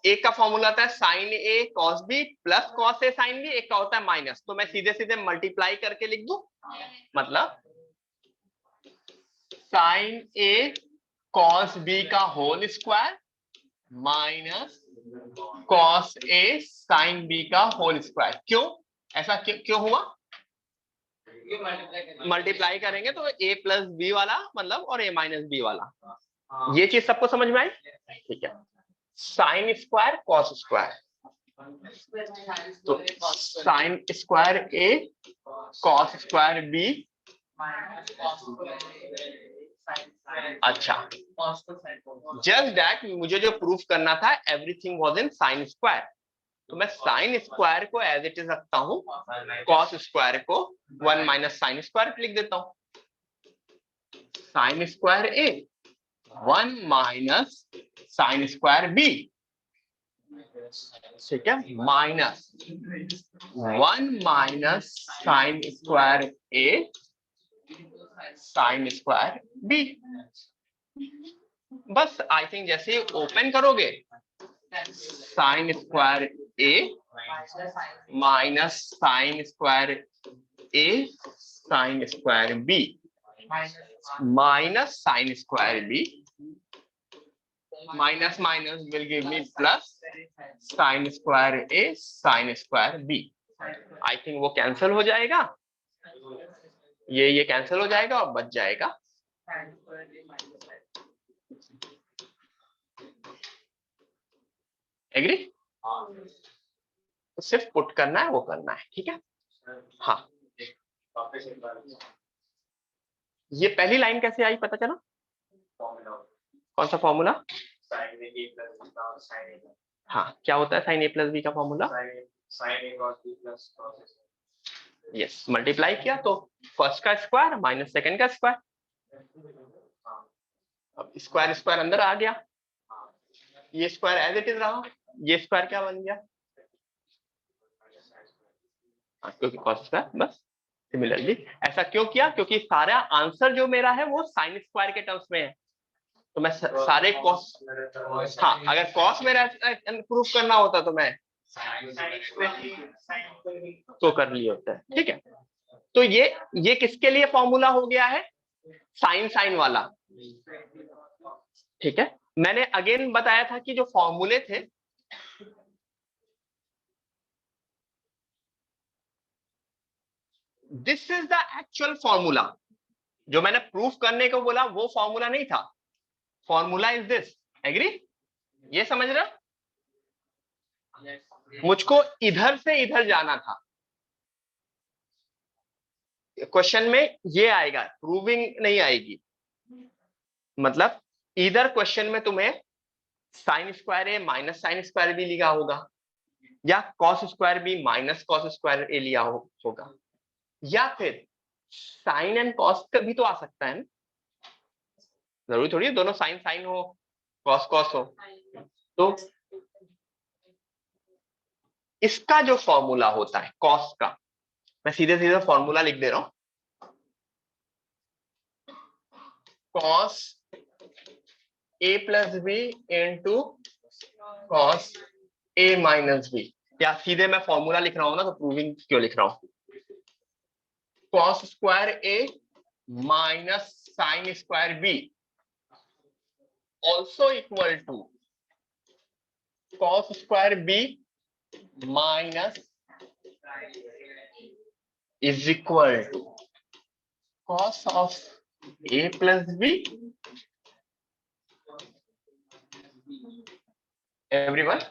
एक का फॉर्मूला आता है sine A cos B plus cos A sine B, एक का होता है माइनस. तो मैं सीधे सीधे मल्टीप्लाई करके लिख दूं, मतलब साइन ए कॉस बी का whole square minus cos A sine B का होल स्क्वायर. क्यों ऐसा क्यों हुआ, मल्टीप्लाई करेंगे तो ए प्लस बी वाला मतलब और ए माइनस बी वाला. ये चीज सबको समझ में आई, ठीक है. साइन स्क्वायर कॉस स्क्वायर, तो साइन स्क्वायर ए कॉस स्क्वायर बी अच्छा, जस्ट दैट मुझे जो प्रूफ करना था everything was in sine square, तो मैं साइन स्क्वायर को एज इट इज रखता हूँ, कॉस स्क्वायर को 1 माइनस साइन स्क्वायर लिख देता हूँ। Sine square a 1 minus sine square b, ठीक है, minus 1 minus sine square a sine square b. बस आई थिंक जैसे ही ओपन करोगे sine square A minus sine square a sine square B minus sine square B, minus minus will give me plus sine square a sine square b. I think वो cancel हो जाएगा, ये cancel हो जाएगा और बच जाएगा एग्री। तो सिर्फ पुट करना है, वो करना है, ठीक है। हाँ, ये पहली लाइन कैसे आई पता चला? कौन सा फॉर्मूला? हाँ, क्या होता है साइन ए प्लस बी का फॉर्मूला? यस, मल्टीप्लाई किया तो फर्स्ट का स्क्वायर माइनस सेकंड का स्क्वायर। अब स्क्वायर स्क्वायर अंदर आ गया, ये स्क्वायर एज इट इज रहा, ये स्क्वायर क्या बन गया? क्योंकि कॉस स्क्वायर, बस सिमिलरली ऐसा क्यों किया? क्योंकि सारा आंसर जो मेरा है वो साइन स्क्वायर के टर्म्स में है, तो मैं सारे कॉस, हाँ अगर कॉस मेरा प्रूफ करना होता तो मैं तो कर लिए होता है, ठीक है। तो ये किसके लिए फॉर्मूला हो गया है? साइन साइन वाला, ठीक है। मैंने अगेन बताया था कि जो फॉर्मूले थे this is the actual formula, जो मैंने प्रूफ करने को बोला वो फॉर्मूला नहीं था, फॉर्मूला इज दिस, एग्री? ये समझ रहे? मुझको इधर से इधर जाना था, क्वेश्चन में ये आएगा, प्रूविंग नहीं आएगी। मतलब इधर क्वेश्चन में तुम्हें साइन स्क्वायर ए माइनस साइन स्क्वायर बी लिखा होगा, या cos square B minus cos square A लिया होगा, या फिर साइन एंड कॉस भी तो आ सकता है ना, जरूरी थोड़ी है दोनों साइन साइन हो कॉस कॉस हो। तो इसका जो फॉर्मूला होता है कॉस का, मैं सीधे सीधे फॉर्मूला लिख दे रहा हूं, cos A plus B into cos A minus B, या सीधे मैं फॉर्मूला लिख रहा हूं ना तो प्रूविंग क्यों लिख रहा हूं, cos square A minus sine square b also equal to cos square b minus is equal to cos of a plus b। Everyone,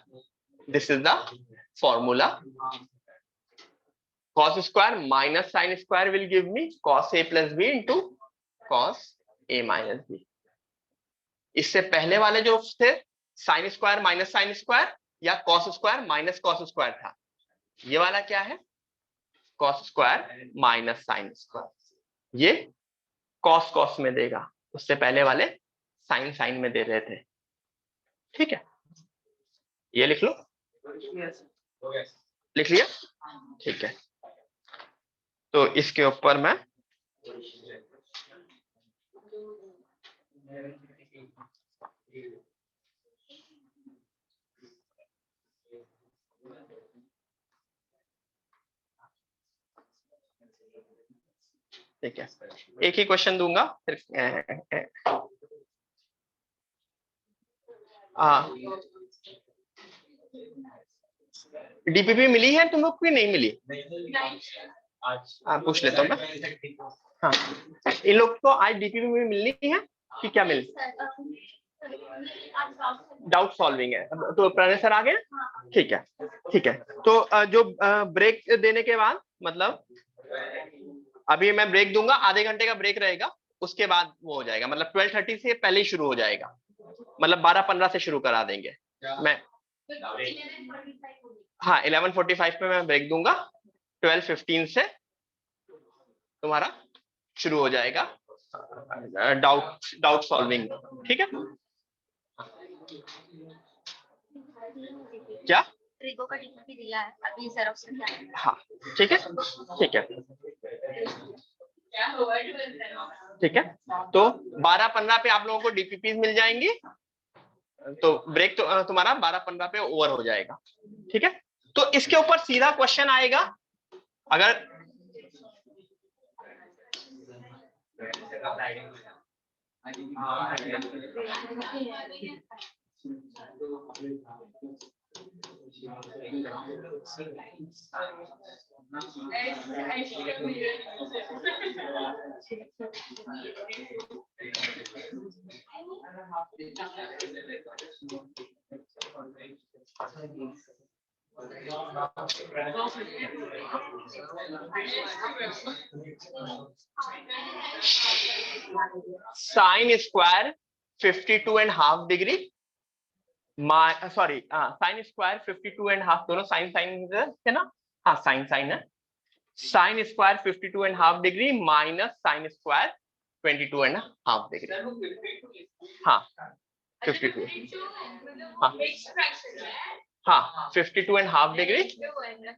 this is the formula. Cos square minus sin square will give me cos a plus b into cos a minus b। इससे पहले वाले जो थे sine square minus sine square या cos square minus cos square था, ये वाला क्या है? Cos square minus sine square, ये कॉस कॉस में देगा, उससे पहले वाले साइन साइन में दे रहे थे, ठीक है। ये लिख लो, लिख लिया, ठीक है। तो इसके ऊपर मैं ठीक है एक ही क्वेश्चन दूंगा फिर। डीपीपी मिली है तुम लोग को, नहीं मिली? पूछ लेता हूँ मैं। हाँ, इन लोग को आज डीपीपी में मिलनी है कि क्या मिल? डाउट सॉल्विंग है, तो प्रणय सर आ गए? ठीक है, ठीक है। तो जो ब्रेक देने के बाद, मतलब अभी मैं ब्रेक दूंगा, आधे घंटे का ब्रेक रहेगा, उसके बाद वो हो जाएगा, मतलब 12:30 से पहले ही शुरू हो जाएगा, मतलब 12:15 से शुरू करा देंगे। मैं हाँ 11:45 पे मैं ब्रेक दूंगा, 12:15 से तुम्हारा शुरू हो जाएगा डाउट सॉल्विंग। ठीक है, क्या ट्रिगो का डीपीपी दिया है अभी जेरोक्स में क्या है? हाँ ठीक है ठीक है ठीक है। तो 12:15 पे आप लोगों को डीपीपी मिल जाएंगी, तो ब्रेक तो तुम्हारा 12:15 पे ओवर हो जाएगा। ठीक है, तो इसके ऊपर सीधा क्वेश्चन आएगा, अगर sine square 52.5 degree, sorry sine square 52.5, दोनों साइन साइन है ना, हाँ साइन साइन है, sine square 52.5 degree minus sine square 22.5 degree. हाँ 52, हाँ 52.5 डिग्री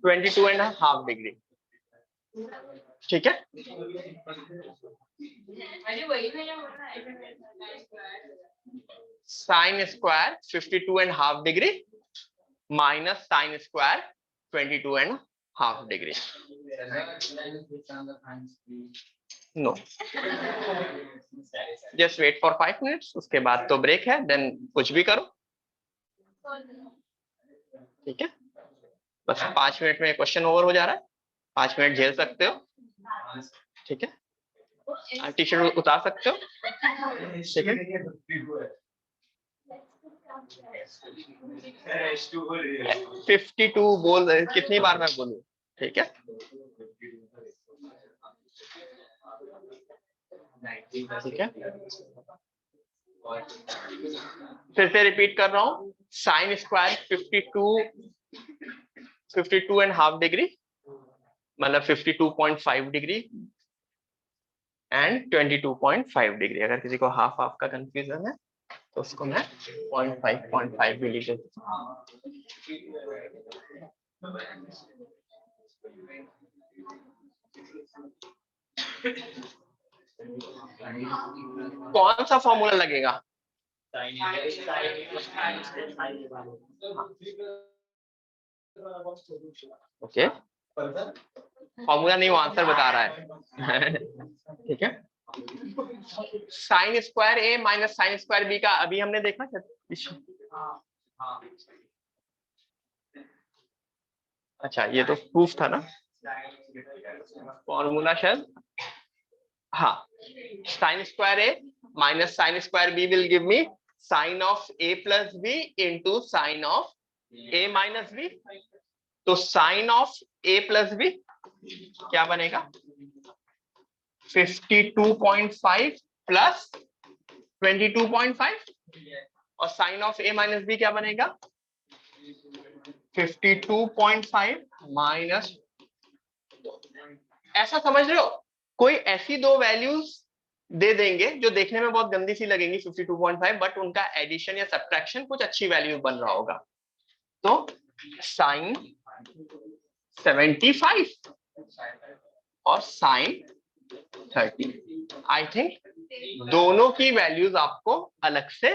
22.5 डिग्री। ठीक है, sine square 52.5 degree minus sine square 22.5 degree. No, just wait for 5 minutes, उसके बाद तो ब्रेक है, देन कुछ भी करो। ठीक है, बस 5 मिनट में क्वेश्चन ओवर हो जा रहा है, 5 मिनट झेल सकते हो। ठीक है, टी शर्ट उतार सकते हो। ठीक है, 52 बोल रहे, कितनी बार मैं बोलूं? ठीक है, ठीक है, फिर से रिपीट कर रहा हूं, साइन स्क्वायर 52.5 डिग्री मतलब 52.5 डिग्री एंड 22.5 डिग्री। अगर किसी को हाफ हाफ का कंफ्यूजन है तो उसको मैं 0.5 भी लिख देता हूं। कौन सा फॉर्मूला लगेगा? ओके, फॉर्मूला नहीं, वो आंसर बता रहा है। ठीक है, साइन स्क्वायर ए माइनस साइन स्क्वायर बी का अभी हमने देखा क्या? अच्छा, ये तो प्रूफ था ना, फॉर्मूला शायद, हाँ, sine square A minus sine square B will give me sine of A plus B into sine of A minus B. तो sine of A plus B क्या बनेगा? 52.5 प्लस 22.5, और sine of A minus B क्या बनेगा? 52.5 minus, ऐसा समझ रहे हो, कोई ऐसी दो वैल्यूज दे देंगे जो देखने में बहुत गंदी सी लगेंगी 52.5, बट उनका एडिशन या सब्ट्रैक्शन कुछ अच्छी वैल्यू बन रहा होगा। तो साइन 75 और साइन 30, आई थिंक दोनों की वैल्यूज आपको अलग से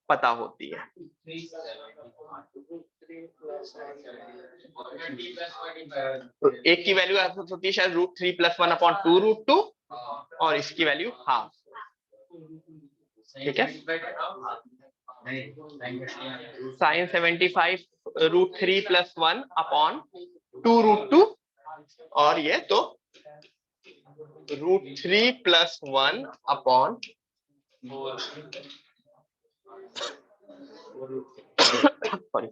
पता होती है। तो एक की वैल्यू होती है शायद √3 + 1/2 √2, और इसकी वैल्यू हाफ। ठीक है, साइन 75 √3 + 1/2 √2, और ये तो √3 + 1/4। Sorry,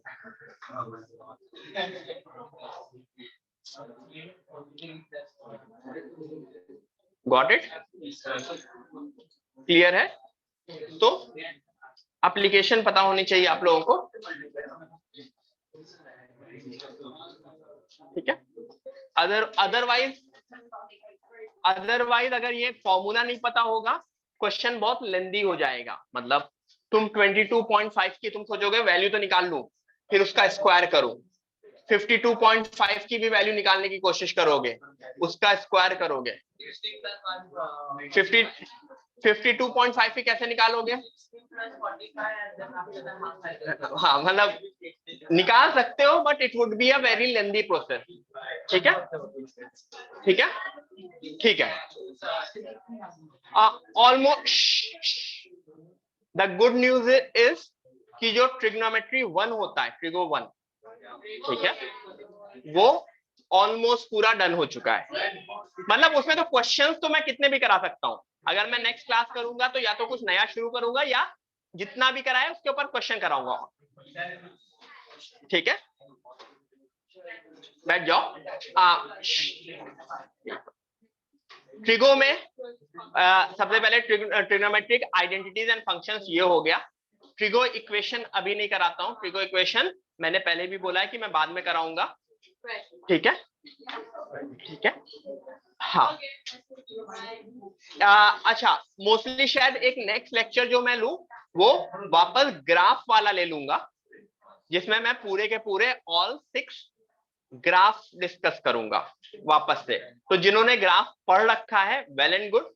got it? क्लियर है? तो एप्लीकेशन पता होनी चाहिए आप लोगों को, ठीक है? अदरवाइज अगर ये फॉर्मूला नहीं पता होगा, क्वेश्चन बहुत लेंदी हो जाएगा। मतलब तुम 22.5 की तुम सोचोगे वैल्यू तो निकाल लूं, फिर उसका स्क्वायर करो, 52.5 की भी वैल्यू निकालने की कोशिश करोगे, उसका स्क्वायर करोगे, 52.5 की कैसे निकालोगे? हाँ, मतलब निकाल सकते हो, but it would be a very lengthy process. ठीक है, ठीक है, ठीक है। Almost the good news is कि जो ट्रिग्नोमेट्री 1 होता है, ट्रिगो 1, ठीक है, वो ऑलमोस्ट पूरा डन हो चुका है। मतलब उसमें तो क्वेश्चंस तो मैं कितने भी करा सकता हूं। अगर मैं नेक्स्ट क्लास करूंगा तो या तो कुछ नया शुरू करूंगा, या जितना भी कराया उसके ऊपर क्वेश्चन कराऊंगा। ठीक है, बैठ जाओ। ट्रिगो में सबसे पहले ट्रिग्नोमेट्रिक आइडेंटिटीज एंड फंक्शंस ये हो गया। ट्रिगो इक्वेशन अभी नहीं कराता हूं। ट्रिगो इक्वेशन मैंने पहले भी बोला है कि मैं बाद में कराऊंगा। ठीक है, ठीक है, हाँ। अच्छा, मोस्टली शायद एक नेक्स्ट लेक्चर जो मैं लूं वो वापस ग्राफ वाला ले लूंगा, जिसमें मैं पूरे के पूरे ऑल 6 ग्राफ डिस्कस करूंगा वापस से। तो जिन्होंने ग्राफ पढ़ रखा है वेल एंड गुड,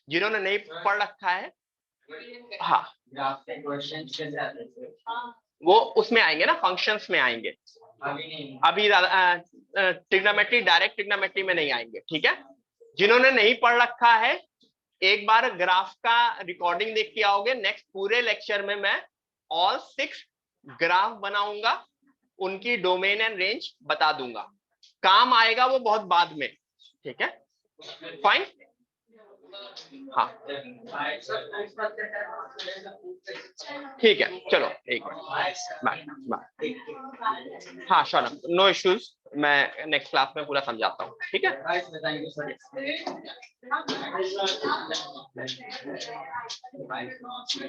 जिन्होंने नहीं पढ़ रखा है, हाँ, ग्राफ के क्वेश्चंस कैसे आते हैं? वो उसमें आएंगे ना, फंक्शंस में आएंगे। अभी ट्रिग्नोमेट्री, डायरेक्ट ट्रिग्नोमेट्री में नहीं आएंगे। ठीक है, जिन्होंने नहीं पढ़ रखा है एक बार ग्राफ का रिकॉर्डिंग देख के आओगे। नेक्स्ट पूरे लेक्चर में मैं ऑल 6 ग्राफ बनाऊंगा, उनकी डोमेन एंड रेंज बता दूंगा। काम आएगा वो बहुत बाद में। ठीक है, फाइन, हाँ, ठीक है, चलो, एक बाय बाय। हाँ श्योर, नो इश्यूज, मैं नेक्स्ट क्लास में पूरा समझाता हूँ। ठीक है।